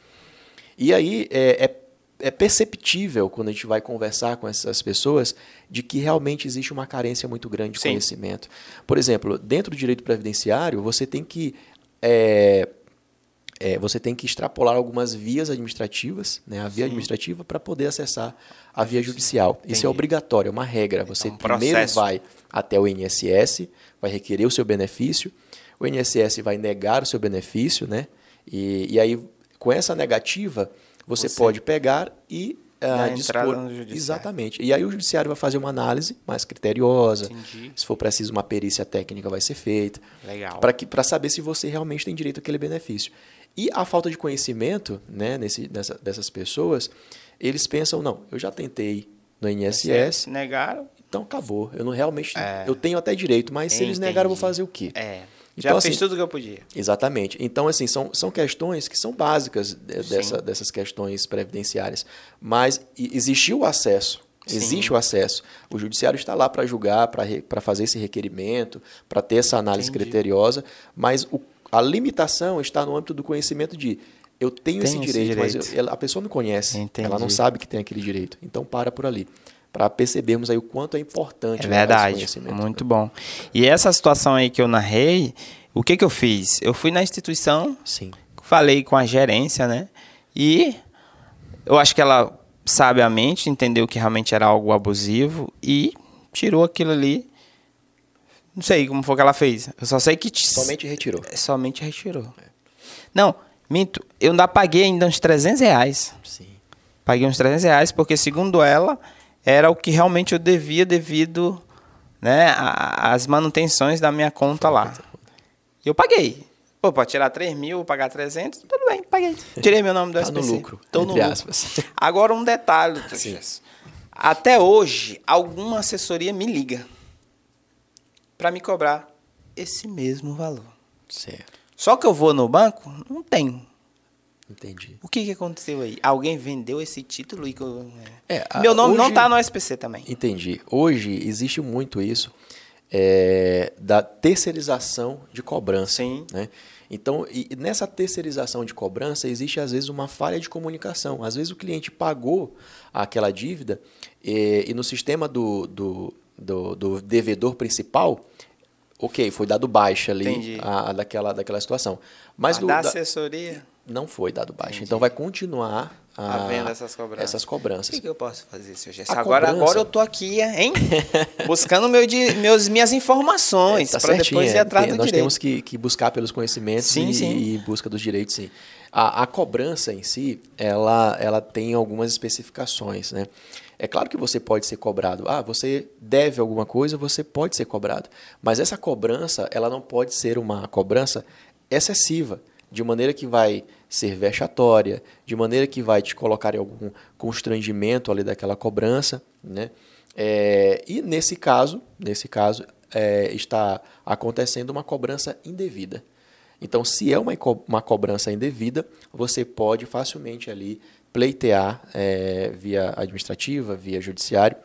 E aí é perceptível, quando a gente vai conversar com essas pessoas, de que realmente existe uma carência muito grande de conhecimento. Por exemplo, dentro do direito previdenciário, você tem que extrapolar algumas vias administrativas, né, a via administrativa, para poder acessar a via judicial. Entendi. Isso é obrigatório, é uma regra. Você primeiro vai até o INSS, vai requerer o seu benefício, o INSS vai negar o seu benefício, né, e aí, com essa negativa, você pode pegar e dispor. No judiciário. Exatamente. E aí o judiciário vai fazer uma análise mais criteriosa. Entendi. Se for preciso, uma perícia técnica vai ser feita. Legal. Para saber se você realmente tem direito àquele benefício. E a falta de conhecimento, né, dessas pessoas, eles pensam, não, eu já tentei no INSS. Negaram. Então acabou. Eu não realmente. Eu tenho até direito, mas se eles negaram, eu vou fazer o quê? Já então, fez assim, tudo que eu podia. Exatamente. Então, assim, são questões que são básicas dessas questões previdenciárias. Mas existiu o acesso. Existe o acesso. O judiciário está lá para julgar, para fazer esse requerimento, para ter essa análise criteriosa, mas a limitação está no âmbito do conhecimento de eu tenho esse direito, mas a pessoa não conhece. Entendi. Ela não sabe que tem aquele direito. Então, para por ali. Para percebermos aí o quanto é importante esse conhecimento. Muito bom. E essa situação aí que eu narrei, o que eu fiz? Eu fui na instituição, falei com a gerência, né? E eu acho que ela, sabiamente, entendeu que realmente era algo abusivo e tirou aquilo ali. Não sei como foi que ela fez. Eu só sei que... Somente retirou. Somente retirou. Não, minto. Eu ainda paguei ainda uns R$300. Sim. Paguei uns R$300 porque, segundo ela, era o que realmente eu devia devido, né, às manutenções da minha conta lá. E eu paguei. Pô, pode tirar 3 mil, pagar 300, tudo bem, paguei. Tirei meu nome do SPC. Tá no lucro, entre aspas. Agora um detalhe, doutor Gerson. Até hoje, alguma assessoria me liga para me cobrar esse mesmo valor. Certo. Só que eu vou no banco, não tem. Entendi. O que aconteceu aí? Alguém vendeu esse título e... Meu nome hoje não está no SPC também. Entendi. Hoje existe muito isso da terceirização de cobrança. Sim. Né? Então, nessa terceirização de cobrança, existe às vezes uma falha de comunicação. Às vezes o cliente pagou aquela dívida e no sistema do devedor principal, ok, foi dado baixa ali daquela situação. Mas da assessoria... Não foi dado baixa. Então vai continuar havendo essas cobranças. O que eu posso fazer, senhor Gerson? Agora eu estou aqui, hein? Buscando minhas informações para depois ir atrás do direito. Nós temos que buscar pelos conhecimentos e busca dos direitos, sim. A cobrança em si, ela tem algumas especificações, né? É claro que você pode ser cobrado. Você deve alguma coisa, você pode ser cobrado. Mas essa cobrança, ela não pode ser uma cobrança excessiva, de maneira que vai ser vexatória, de maneira que vai te colocar em algum constrangimento ali daquela cobrança, né? E nesse caso está acontecendo uma cobrança indevida. Então, se é uma cobrança indevida, você pode facilmente ali pleitear via administrativa, via judiciário,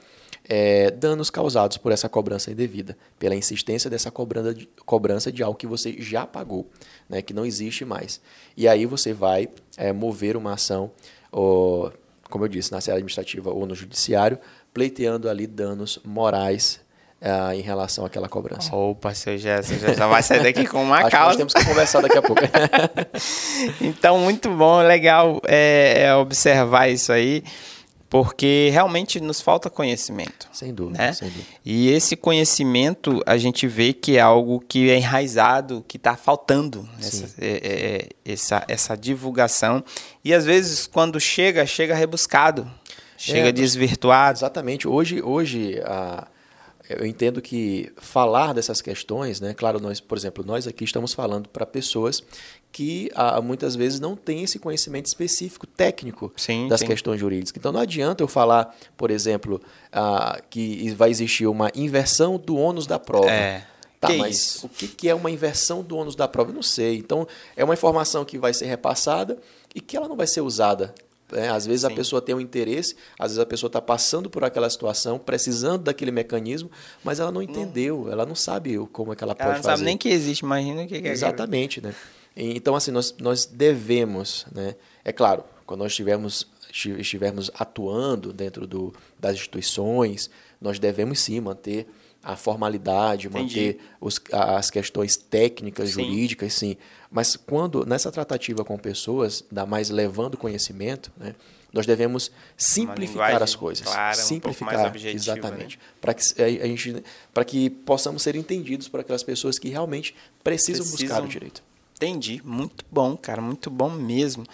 danos causados por essa cobrança indevida, pela insistência dessa cobrança de algo que você já pagou, né, que não existe mais. E aí você vai mover uma ação, como eu disse, na seara administrativa ou no judiciário, pleiteando ali danos morais em relação àquela cobrança. Opa, seu Gerson, já vai sair daqui com uma causa. Nós temos que conversar daqui a pouco. Então, muito bom, legal observar isso aí. Porque realmente nos falta conhecimento. Sem dúvida, né? Sem dúvida. E esse conhecimento, a gente vê que é algo que é enraizado, que está faltando, essa divulgação. E às vezes, quando chega rebuscado, chega desvirtuado. Exatamente. Hoje eu entendo que falar dessas questões, né? Claro, por exemplo, nós aqui estamos falando para pessoas que muitas vezes não têm esse conhecimento específico, técnico das questões jurídicas. Então não adianta eu falar, por exemplo, que vai existir uma inversão do ônus da prova. Tá, mas o que é uma inversão do ônus da prova? Eu não sei. Então, é uma informação que vai ser repassada e que ela não vai ser usada. Às vezes a pessoa tem um interesse, às vezes a pessoa está passando por aquela situação, precisando daquele mecanismo, mas ela não entendeu, ela não sabe como é que ela pode fazer. Ela não sabe nem que existe, imagina o que é. Exatamente, né? Então, assim, nós devemos, né? É claro, quando nós estivermos atuando dentro das instituições, nós devemos sim manter a formalidade, manter as questões técnicas, jurídicas, sim. Mas quando, nessa tratativa com pessoas, ainda mais levando conhecimento, né, nós devemos simplificar as coisas. Clara, simplificar, um pouco mais objetivo, exatamente. Né? Para que possamos ser entendidos por aquelas pessoas que realmente precisam buscar o direito. Entendi. Muito bom, cara. Muito bom mesmo.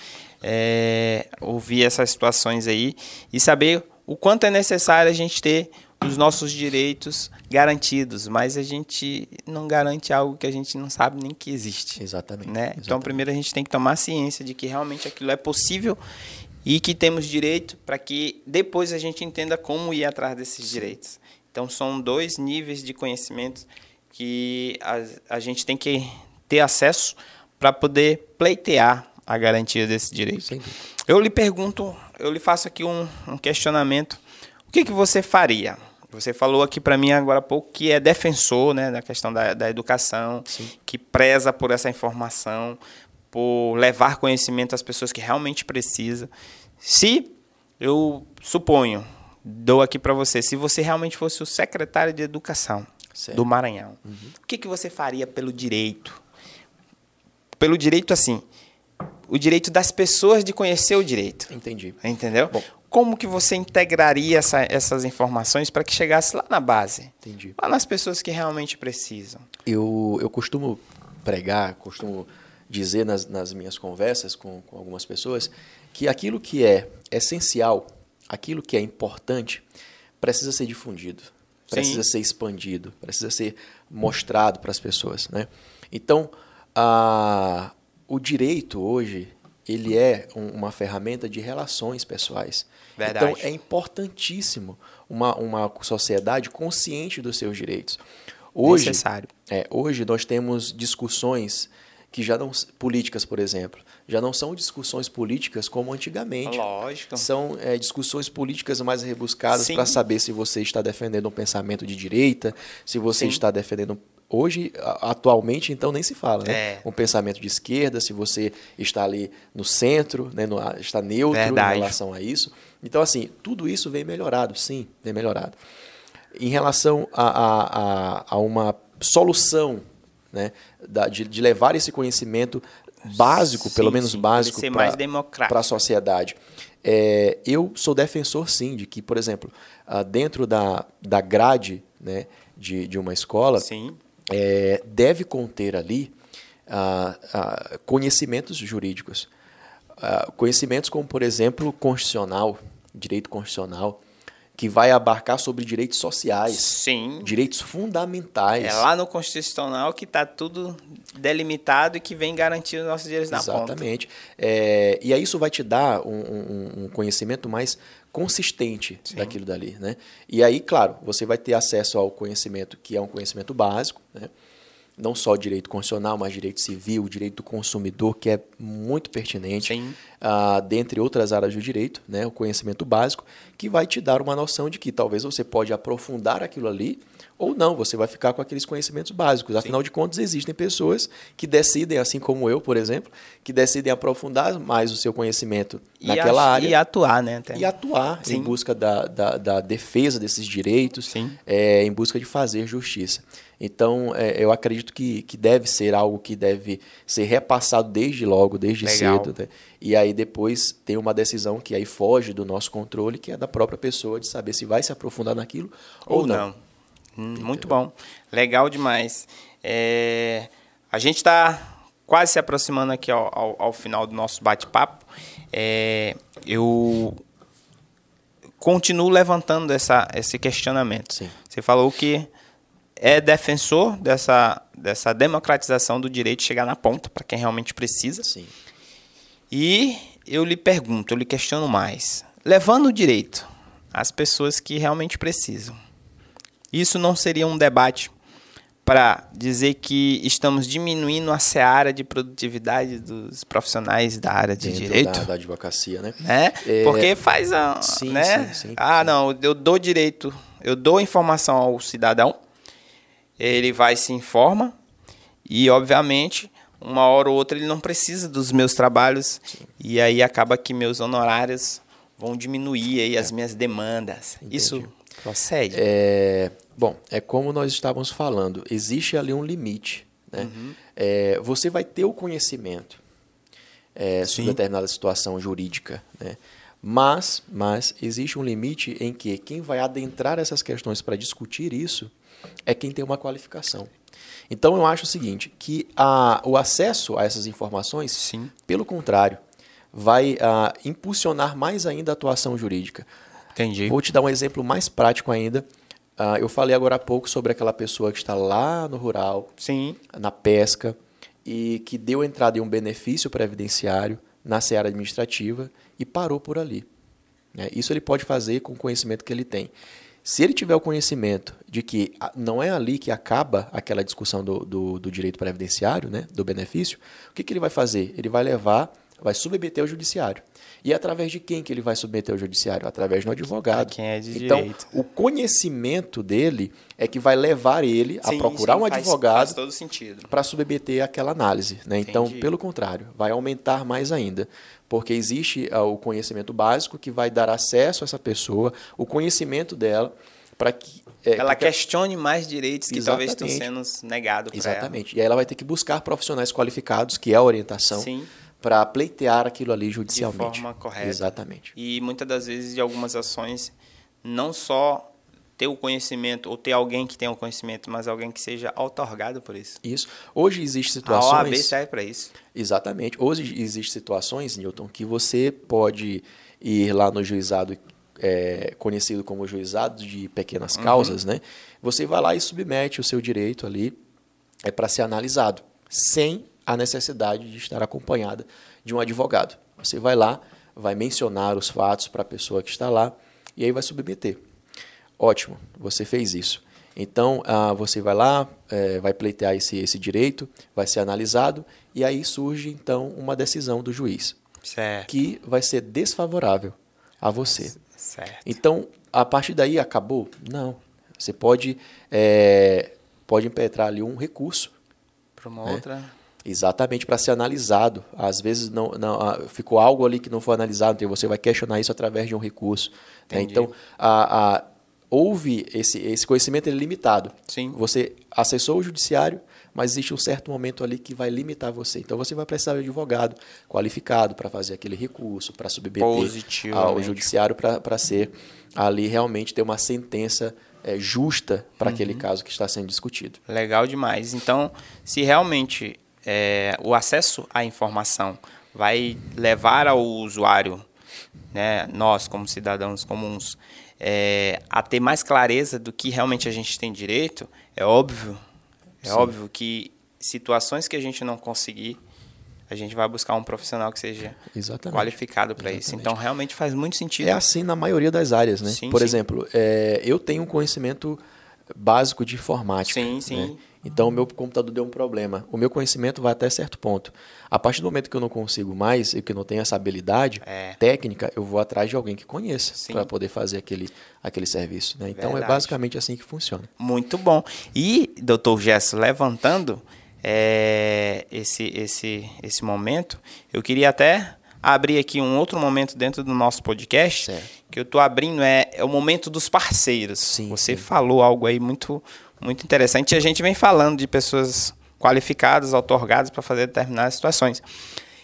Ouvir essas situações aí e saber o quanto é necessário a gente ter os nossos direitos garantidos, mas a gente não garante algo que a gente não sabe nem que existe. Exatamente. Né? Então, primeiro a gente tem que tomar ciência de que realmente aquilo é possível e que temos direito para que depois a gente entenda como ir atrás desses direitos. Então, são 2 níveis de conhecimento que a gente tem que ter acesso para poder pleitear a garantia desse direito. Sim. Eu lhe pergunto, eu lhe faço aqui um questionamento. O que você faria? Você falou aqui para mim agora há pouco que é defensor, né, da questão da educação, que preza por essa informação, por levar conhecimento às pessoas que realmente precisam. Se, eu suponho, dou aqui para você, se você realmente fosse o secretário de Educação do Maranhão, o que você faria pelo direito? Pelo direito, assim, o direito das pessoas de conhecer o direito. Entendi. Entendeu? Bom, como que você integraria essas informações para que chegasse lá na base? Entendi. Lá nas pessoas que realmente precisam. Eu costumo pregar, costumo dizer nas minhas conversas com algumas pessoas que aquilo que é essencial, aquilo que é importante, precisa ser difundido, precisa ser expandido, precisa ser mostrado para as pessoas, né? Então, o direito hoje, ele é uma ferramenta de relações pessoais. Verdade. Então, é importantíssimo uma sociedade consciente dos seus direitos. Hoje, necessário. Hoje nós temos discussões que já não... Políticas, por exemplo. Já não são discussões políticas como antigamente. Lógico. São discussões políticas mais rebuscadas para saber se você está defendendo um pensamento de direita, se você está defendendo... Hoje, atualmente, então, nem se fala, né? Um pensamento de esquerda, se você está ali no centro, né? Está neutro em relação a isso. Então, assim, tudo isso vem melhorado, sim, vem melhorado. Em relação a uma solução, né? De levar esse conhecimento básico, pelo menos básico, para a sociedade. Eu sou defensor, sim, de que, por exemplo, dentro da grade, né, de uma escola... Sim. Deve conter ali conhecimentos jurídicos. Conhecimentos como, por exemplo, direito constitucional, que vai abarcar sobre direitos sociais, sim, direitos fundamentais. É lá no Constitucional que está tudo delimitado e que vem garantindo os nossos direitos na ponta. Exatamente. E aí isso vai te dar um conhecimento mais consistente daquilo dali, né? E aí, claro, você vai ter acesso ao conhecimento que é um conhecimento básico, né? Não só direito constitucional, mas direito civil, direito do consumidor, que é muito pertinente, dentre outras áreas do direito, né? O conhecimento básico, que vai te dar uma noção de que talvez você pode aprofundar aquilo ali ou não, você vai ficar com aqueles conhecimentos básicos. Afinal de contas, existem pessoas que decidem, assim como eu, por exemplo, que decidem aprofundar mais o seu conhecimento naquela área. E atuar, né? E atuar em busca da defesa desses direitos, em busca de fazer justiça. Então, eu acredito que deve ser algo que deve ser repassado desde cedo. Né? E aí depois tem uma decisão que aí foge do nosso controle, que é da própria pessoa de saber se vai se aprofundar naquilo ou não. Muito bom. Legal demais. A gente está quase se aproximando aqui ao final do nosso bate-papo. Eu continuo levantando esse questionamento. Sim. Você falou que é defensor dessa democratização do direito de chegar na ponta para quem realmente precisa. Sim. E eu lhe pergunto, eu lhe questiono mais. Levando o direito às pessoas que realmente precisam, isso não seria um debate para dizer que estamos diminuindo a seara de produtividade dos profissionais da área de direito? Da advocacia, né? Porque faz a... Sim, né? sim. Não, eu dou direito, eu dou informação ao cidadão, ele vai se informa e, obviamente, uma hora ou outra ele não precisa dos meus trabalhos. Sim. E aí acaba que meus honorários vão diminuir aí as minhas demandas. Entendi. Isso procede? Bom, é como nós estávamos falando, existe ali um limite, né? Uhum. Você vai ter o conhecimento sobre determinada situação jurídica, né? Mas existe um limite em que quem vai adentrar essas questões para discutir isso é quem tem uma qualificação. Então, eu acho o seguinte, que o acesso a essas informações, Sim. pelo contrário, vai impulsionar mais ainda a atuação jurídica. Entendi. Vou te dar um exemplo mais prático ainda. Eu falei agora há pouco sobre aquela pessoa que está lá no rural, Sim. na pesca, e que deu entrada em um benefício previdenciário na seara administrativa e parou por ali. Isso ele pode fazer com o conhecimento que ele tem. Se ele tiver o conhecimento de que não é ali que acaba aquela discussão do direito previdenciário, né, do benefício, o que ele vai fazer? Ele vai submeter ao judiciário. E através de quem que ele vai submeter ao judiciário? Através do advogado. Quem é de então, direito. O conhecimento dele é que vai levar ele a procurar um advogado faz todo sentido. Para submeter àquela análise, né? Então, pelo contrário, vai aumentar mais ainda. Porque existe o conhecimento básico que vai dar acesso a essa pessoa, o conhecimento dela, para que... ela questione mais direitos que talvez estão sendo negados para ela. Exatamente. E aí ela vai ter que buscar profissionais qualificados, que é a orientação, para pleitear aquilo ali judicialmente. De forma correta. Exatamente. E muitas das vezes, de algumas ações, não só ter o conhecimento, ou ter alguém que tenha o conhecimento, mas alguém que seja outorgado por isso. Isso. Hoje existem situações... A OAB serve para isso. Exatamente. Hoje existem situações, Newton, que você pode ir lá no juizado, conhecido como juizado de pequenas causas, né? Você vai lá e submete o seu direito ali para ser analisado, sem a necessidade de estar acompanhada de um advogado. Você vai lá, vai mencionar os fatos para a pessoa que está lá e aí vai submeter. Ótimo, você fez isso. Então, você vai lá, vai pleitear esse direito, vai ser analisado e aí surge, então, uma decisão do juiz. Certo. Que vai ser desfavorável a você. Certo. Então, a partir daí, acabou? Não. Você pode impetrar ali um recurso. Para uma outra... Exatamente, para ser analisado. Às vezes não ficou algo ali que não foi analisado, então você vai questionar isso através de um recurso. Né? Então, houve esse conhecimento limitado. Sim. Você acessou o judiciário, mas existe um certo momento ali que vai limitar você. Então, você vai precisar de um advogado qualificado para fazer aquele recurso, para submeter ao judiciário, para ser ali realmente ter uma sentença justa para aquele caso que está sendo discutido. Legal demais. Então, se realmente o acesso à informação vai levar ao usuário, né, nós como cidadãos comuns, a ter mais clareza do que realmente a gente tem direito, é óbvio que situações que a gente não conseguir, a gente vai buscar um profissional que seja qualificado para isso. Então, realmente faz muito sentido. É assim na maioria das áreas, né? Sim, Por exemplo, eu tenho um conhecimento básico de informática. Sim. Né? Então, o meu computador deu um problema. O meu conhecimento vai até certo ponto. A partir do momento que eu não consigo mais e que eu não tenho essa habilidade técnica, eu vou atrás de alguém que conheça para poder fazer aquele serviço. Né? Então, é basicamente assim que funciona. Muito bom. E, doutor Gesso, levantando esse momento, eu queria até abrir aqui um outro momento dentro do nosso podcast, que eu estou abrindo, é o momento dos parceiros. Você falou algo aí muito interessante, e a gente vem falando de pessoas qualificadas, outorgadas para fazer determinadas situações.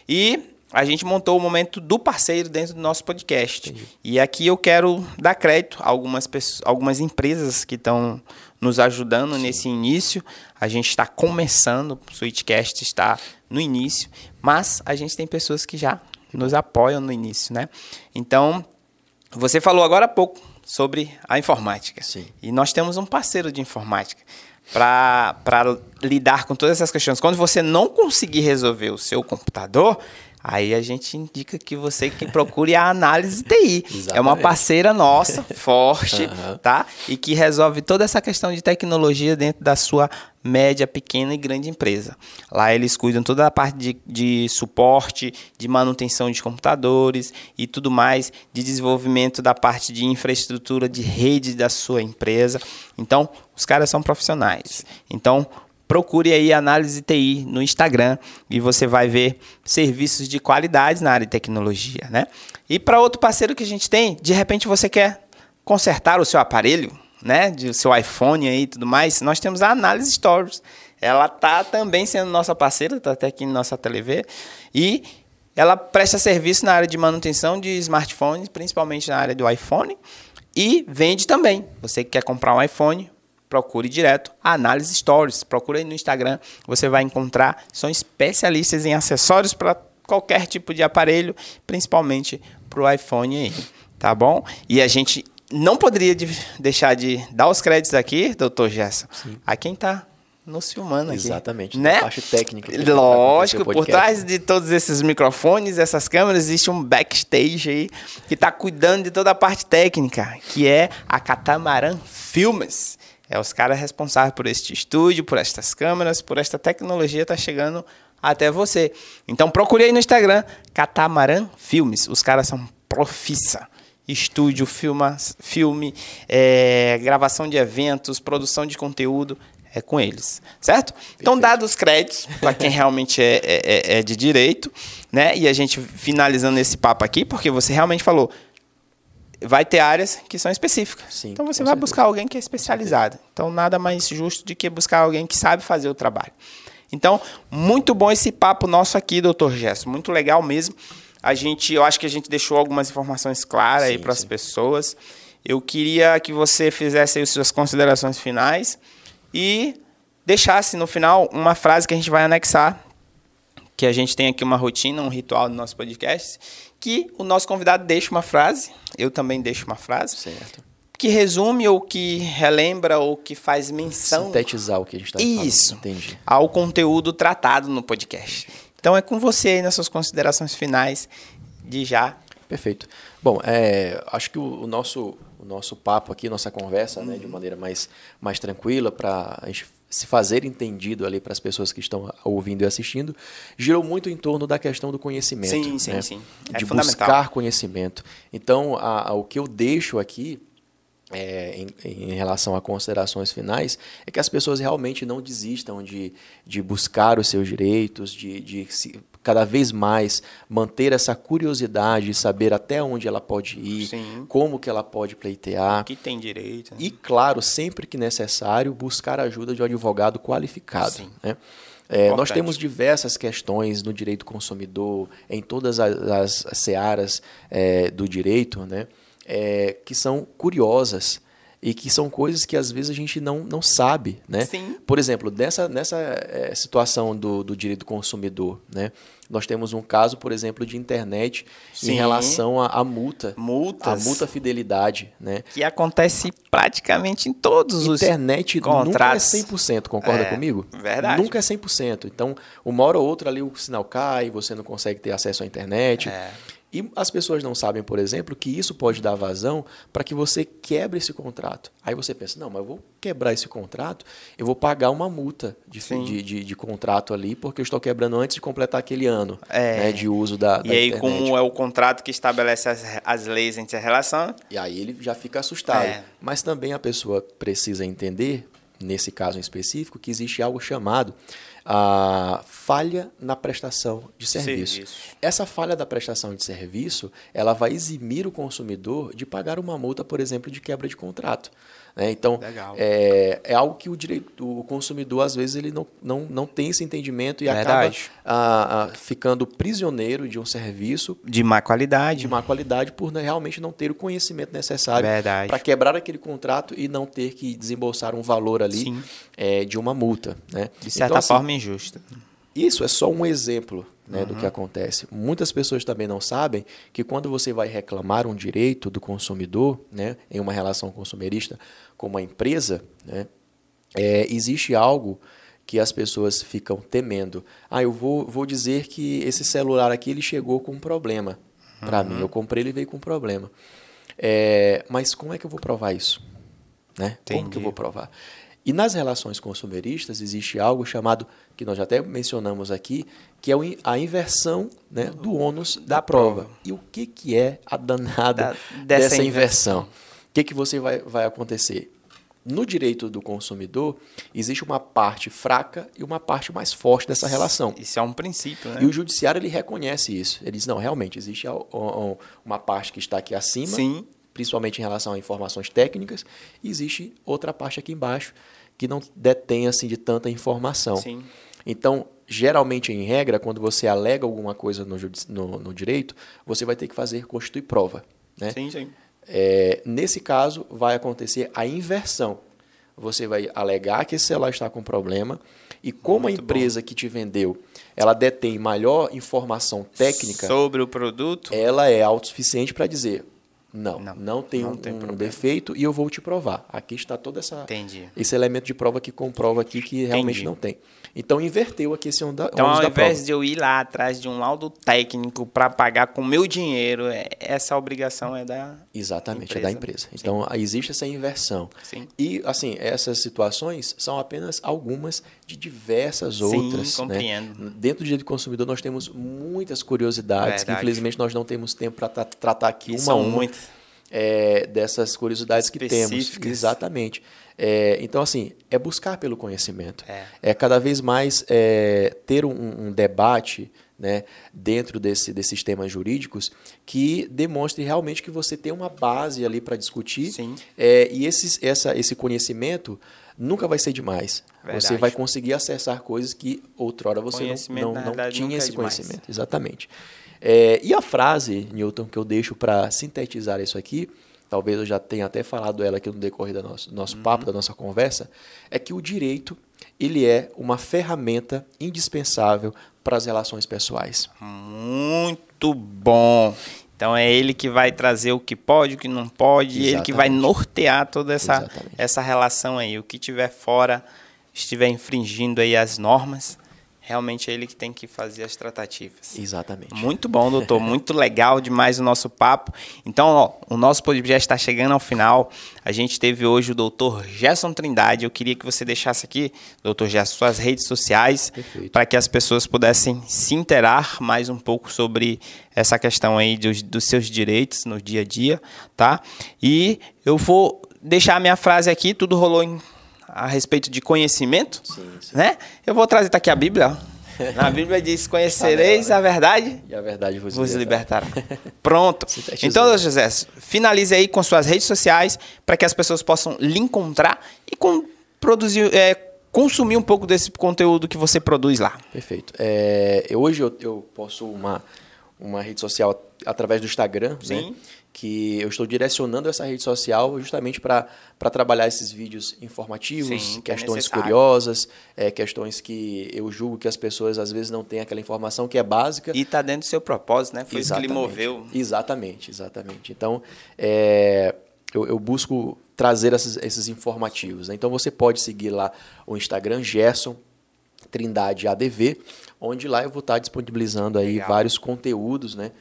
E a gente montou o momento do parceiro dentro do nosso podcast. Entendi. E aqui eu quero dar crédito a algumas empresas que estão nos ajudando nesse início. A gente está começando, o Switchcast está no início, mas a gente tem pessoas que já nos apoiam no início, né? Então, você falou agora há pouco sobre a informática. Sim. E nós temos um parceiro de informática para lidar com todas essas questões. Quando você não conseguir resolver o seu computador, aí a gente indica que você procure a Análise TI. Exatamente. É uma parceira nossa, forte, tá? E que resolve toda essa questão de tecnologia dentro da sua média, pequena e grande empresa. Lá eles cuidam toda a parte de suporte, de manutenção de computadores e tudo mais, de desenvolvimento da parte de infraestrutura de rede da sua empresa. Então, os caras são profissionais. Então, procure aí Análise TI no Instagram e você vai ver serviços de qualidade na área de tecnologia, né? E para outro parceiro que a gente tem, de repente você quer consertar o seu aparelho, né, de seu iPhone aí e tudo mais, nós temos a Análise Stories. Ela tá também sendo nossa parceira, tá até aqui na nossa TV, e ela presta serviço na área de manutenção de smartphones, principalmente na área do iPhone, e vende também. Você que quer comprar um iPhone, procure direto a Análise Stories. Procure aí no Instagram, você vai encontrar. São especialistas em acessórios para qualquer tipo de aparelho, principalmente para o iPhone aí, tá bom? E a gente não poderia deixar de dar os créditos aqui, doutor Gerson, a quem está nos filmando aqui. Exatamente, né? A parte técnica. Lógico, por trás de todos esses microfones, essas câmeras, existe um backstage aí que está cuidando de toda a parte técnica, que é a Catamaran Filmes. É os caras responsáveis por este estúdio, por estas câmeras, por esta tecnologia tá chegando até você. Então procure aí no Instagram, Catamaran Filmes. Os caras são profissa. Estúdio, filme, gravação de eventos, produção de conteúdo, é com eles, certo? Perfeito. Então, dados os créditos para quem realmente é de direito, né? E a gente finalizando esse papo aqui, porque você realmente falou, vai ter áreas que são específicas. Sim, então, você vai buscar alguém que é especializado. Então, nada mais justo do que buscar alguém que sabe fazer o trabalho. Então, muito bom esse papo nosso aqui, doutor Gerson. Muito legal mesmo. Eu acho que a gente deixou algumas informações claras aí para as pessoas. Eu queria que você fizesse aí as suas considerações finais e deixasse no final uma frase que a gente vai anexar, que a gente tem aqui uma rotina, um ritual do nosso podcast, que o nosso convidado deixa uma frase, eu também deixo uma frase, certo, que resume ou que relembra ou que faz menção... Sintetizar o que a gente está falando. Isso, entendi, ao conteúdo tratado no podcast. Então, é com você aí nas suas considerações finais de já. Perfeito. Bom, acho que o nosso papo aqui, nossa conversa, né, de maneira mais tranquila, para a gente se fazer entendido ali para as pessoas que estão ouvindo e assistindo, girou muito em torno da questão do conhecimento. Sim, né? sim. De buscar conhecimento. Então, o que eu deixo aqui, em relação a considerações finais, é que as pessoas realmente não desistam de buscar os seus direitos, de cada vez mais manter essa curiosidade de saber até onde ela pode ir, sim, como que ela pode pleitear. Que tem direito. Né? E, claro, sempre que necessário, buscar a ajuda de um advogado qualificado. Sim. Né? Nós temos diversas questões no direito consumidor, em todas as searas do direito, né? Que são curiosas e que são coisas que às vezes a gente não sabe, né? Sim. Por exemplo, nessa situação do direito do consumidor, né? Nós temos um caso, por exemplo, de internet, sim, em relação à multa. A multa fidelidade, né? Que acontece praticamente em todos os internet contratos. Nunca é 100%, concorda comigo? Verdade. Nunca é 100%. Então, uma hora ou outra ali o sinal cai, você não consegue ter acesso à internet. E as pessoas não sabem, por exemplo, que isso pode dar vazão para que você quebre esse contrato. Aí você pensa, não, mas eu vou quebrar esse contrato, eu vou pagar uma multa de contrato ali, porque eu estou quebrando antes de completar aquele ano, né, de uso da internet. E aí, como é o contrato que estabelece as leis entre a relação... E aí ele já fica assustado. Mas também a pessoa precisa entender, nesse caso em específico, que existe algo chamado a falha na prestação de serviço. Essa falha da prestação de serviço, ela vai eximir o consumidor de pagar uma multa, por exemplo, de quebra de contrato. Né? Então, é algo que o consumidor, às vezes, ele não tem esse entendimento e acaba ficando prisioneiro de um serviço de má qualidade. Por realmente não ter o conhecimento necessário para quebrar aquele contrato e não ter que desembolsar um valor ali de uma multa. Né? De certa forma, injusta. Isso é só um exemplo, né, do que acontece. Muitas pessoas também não sabem que quando você vai reclamar um direito do consumidor, né, em uma relação consumerista com uma empresa, né, existe algo que as pessoas ficam temendo. Eu vou dizer que esse celular aqui ele chegou com um problema para mim. Eu comprei, ele veio com um problema. Mas como é que eu vou provar isso? Né? Como que eu vou provar? E nas relações consumeristas existe algo chamado, que nós já até mencionamos aqui, que é a inversão, né, do ônus da prova. E o que é a danada dessa inversão? O que você vai acontecer? No direito do consumidor, existe uma parte fraca e uma parte mais forte dessa relação. Isso é um princípio, né? E o judiciário ele reconhece isso. Ele diz, não, realmente, existe uma parte que está aqui acima, sim, principalmente em relação a informações técnicas, e existe outra parte aqui embaixo que não detém assim, de tanta informação. Sim. Então, geralmente, em regra, quando você alega alguma coisa no direito, você vai ter que constituir prova. Né? Sim, sim. Nesse caso, vai acontecer a inversão. Você vai alegar que esse celular está com problema e como a empresa que te vendeu, ela detém maior informação técnica sobre o produto, ela é autossuficiente para dizer não tem um defeito e eu vou te provar. Aqui está todo esse elemento de prova que comprova aqui que realmente não tem. Então, inverteu aqui esse ônus da prova. Então, ao invés de eu ir lá atrás de um laudo técnico para pagar com meu dinheiro, essa obrigação é da Exatamente, empresa. É da empresa. Então, existe essa inversão. Sim. E, assim, essas situações são apenas algumas de diversas outras. Sim, compreendo. Né? Dentro do direito do consumidor, nós temos muitas curiosidades que, infelizmente, nós não temos tempo para tratar aqui uma a uma. Muitas. Dessas curiosidades que temos. Exatamente. Então, assim, é buscar pelo conhecimento. É cada vez mais ter um debate, né, dentro desses temas jurídicos que demonstre realmente que você tem uma base ali para discutir. Sim. E esse conhecimento nunca vai ser demais. Verdade. Você vai conseguir acessar coisas que outrora você não tinha esse conhecimento. Exatamente. E a frase, Newton, que eu deixo para sintetizar isso aqui, talvez eu já tenha até falado ela aqui no decorrer do nosso papo, da nossa conversa, é que o direito ele é uma ferramenta indispensável para as relações pessoais. Muito bom! Então é ele que vai trazer o que pode, o que não pode, e ele que vai nortear toda essa relação aí. O que tiver fora, estiver infringindo aí as normas, realmente é ele que tem que fazer as tratativas. Exatamente. Muito bom, doutor. Muito legal demais o nosso papo. Então, o nosso podcast está chegando ao final. A gente teve hoje o doutor Gerson Trindade. Eu queria que você deixasse aqui, doutor Gerson, suas redes sociais, para que as pessoas pudessem se inteirar mais um pouco sobre essa questão aí dos seus direitos no dia a dia, tá? E eu vou deixar a minha frase aqui, tudo rolou a respeito de conhecimento, sim. Né? Eu vou trazer aqui a Bíblia. Na Bíblia diz, conhecereis a verdade e a verdade vos libertará. Pronto. Então, doutor José, finalize aí com suas redes sociais para que as pessoas possam lhe encontrar e consumir um pouco desse conteúdo que você produz lá. Perfeito. Hoje eu posso uma rede social através do Instagram, né? Que eu estou direcionando essa rede social justamente para trabalhar esses vídeos informativos, questões curiosas, questões que eu julgo que as pessoas às vezes não têm aquela informação que é básica. E está dentro do seu propósito, né? Foi isso que lhe moveu. Exatamente. Então, eu busco trazer esses informativos. Né? Então, você pode seguir lá o Instagram Gerson Trindade ADV, onde lá eu vou estar disponibilizando aí vários conteúdos, né?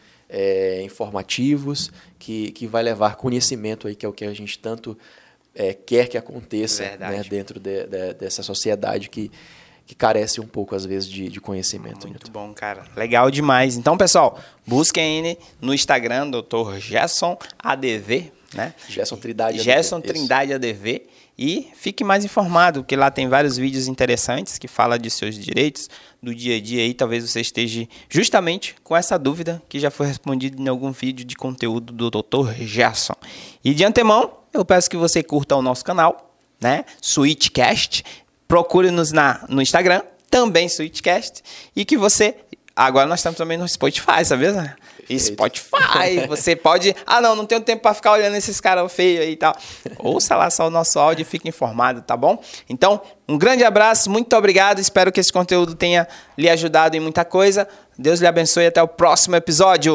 Informativos que vai levar conhecimento aí, que é o que a gente tanto quer que aconteça, né, dentro dessa sociedade que carece um pouco às vezes de conhecimento. Muito bom, cara. Legal demais. Então, pessoal, busquem ele no Instagram, Dr. Gerson ADV, né? Gerson Trindade ADV. Gerson Trindade ADV. E fique mais informado, porque lá tem vários vídeos interessantes que falam de seus direitos do dia a dia. Aí talvez você esteja justamente com essa dúvida que já foi respondida em algum vídeo de conteúdo do Dr. Gerson. E de antemão, eu peço que você curta o nosso canal, né? Switchcast. Procure-nos no Instagram, também Switchcast. E que você... Agora nós estamos também no Spotify, sabia? Spotify. Você pode... não tenho tempo para ficar olhando esses caras feios aí e tal. Ouça lá só o nosso áudio e fique informado, tá bom? Então, um grande abraço, muito obrigado. Espero que esse conteúdo tenha lhe ajudado em muita coisa. Deus lhe abençoe e até o próximo episódio.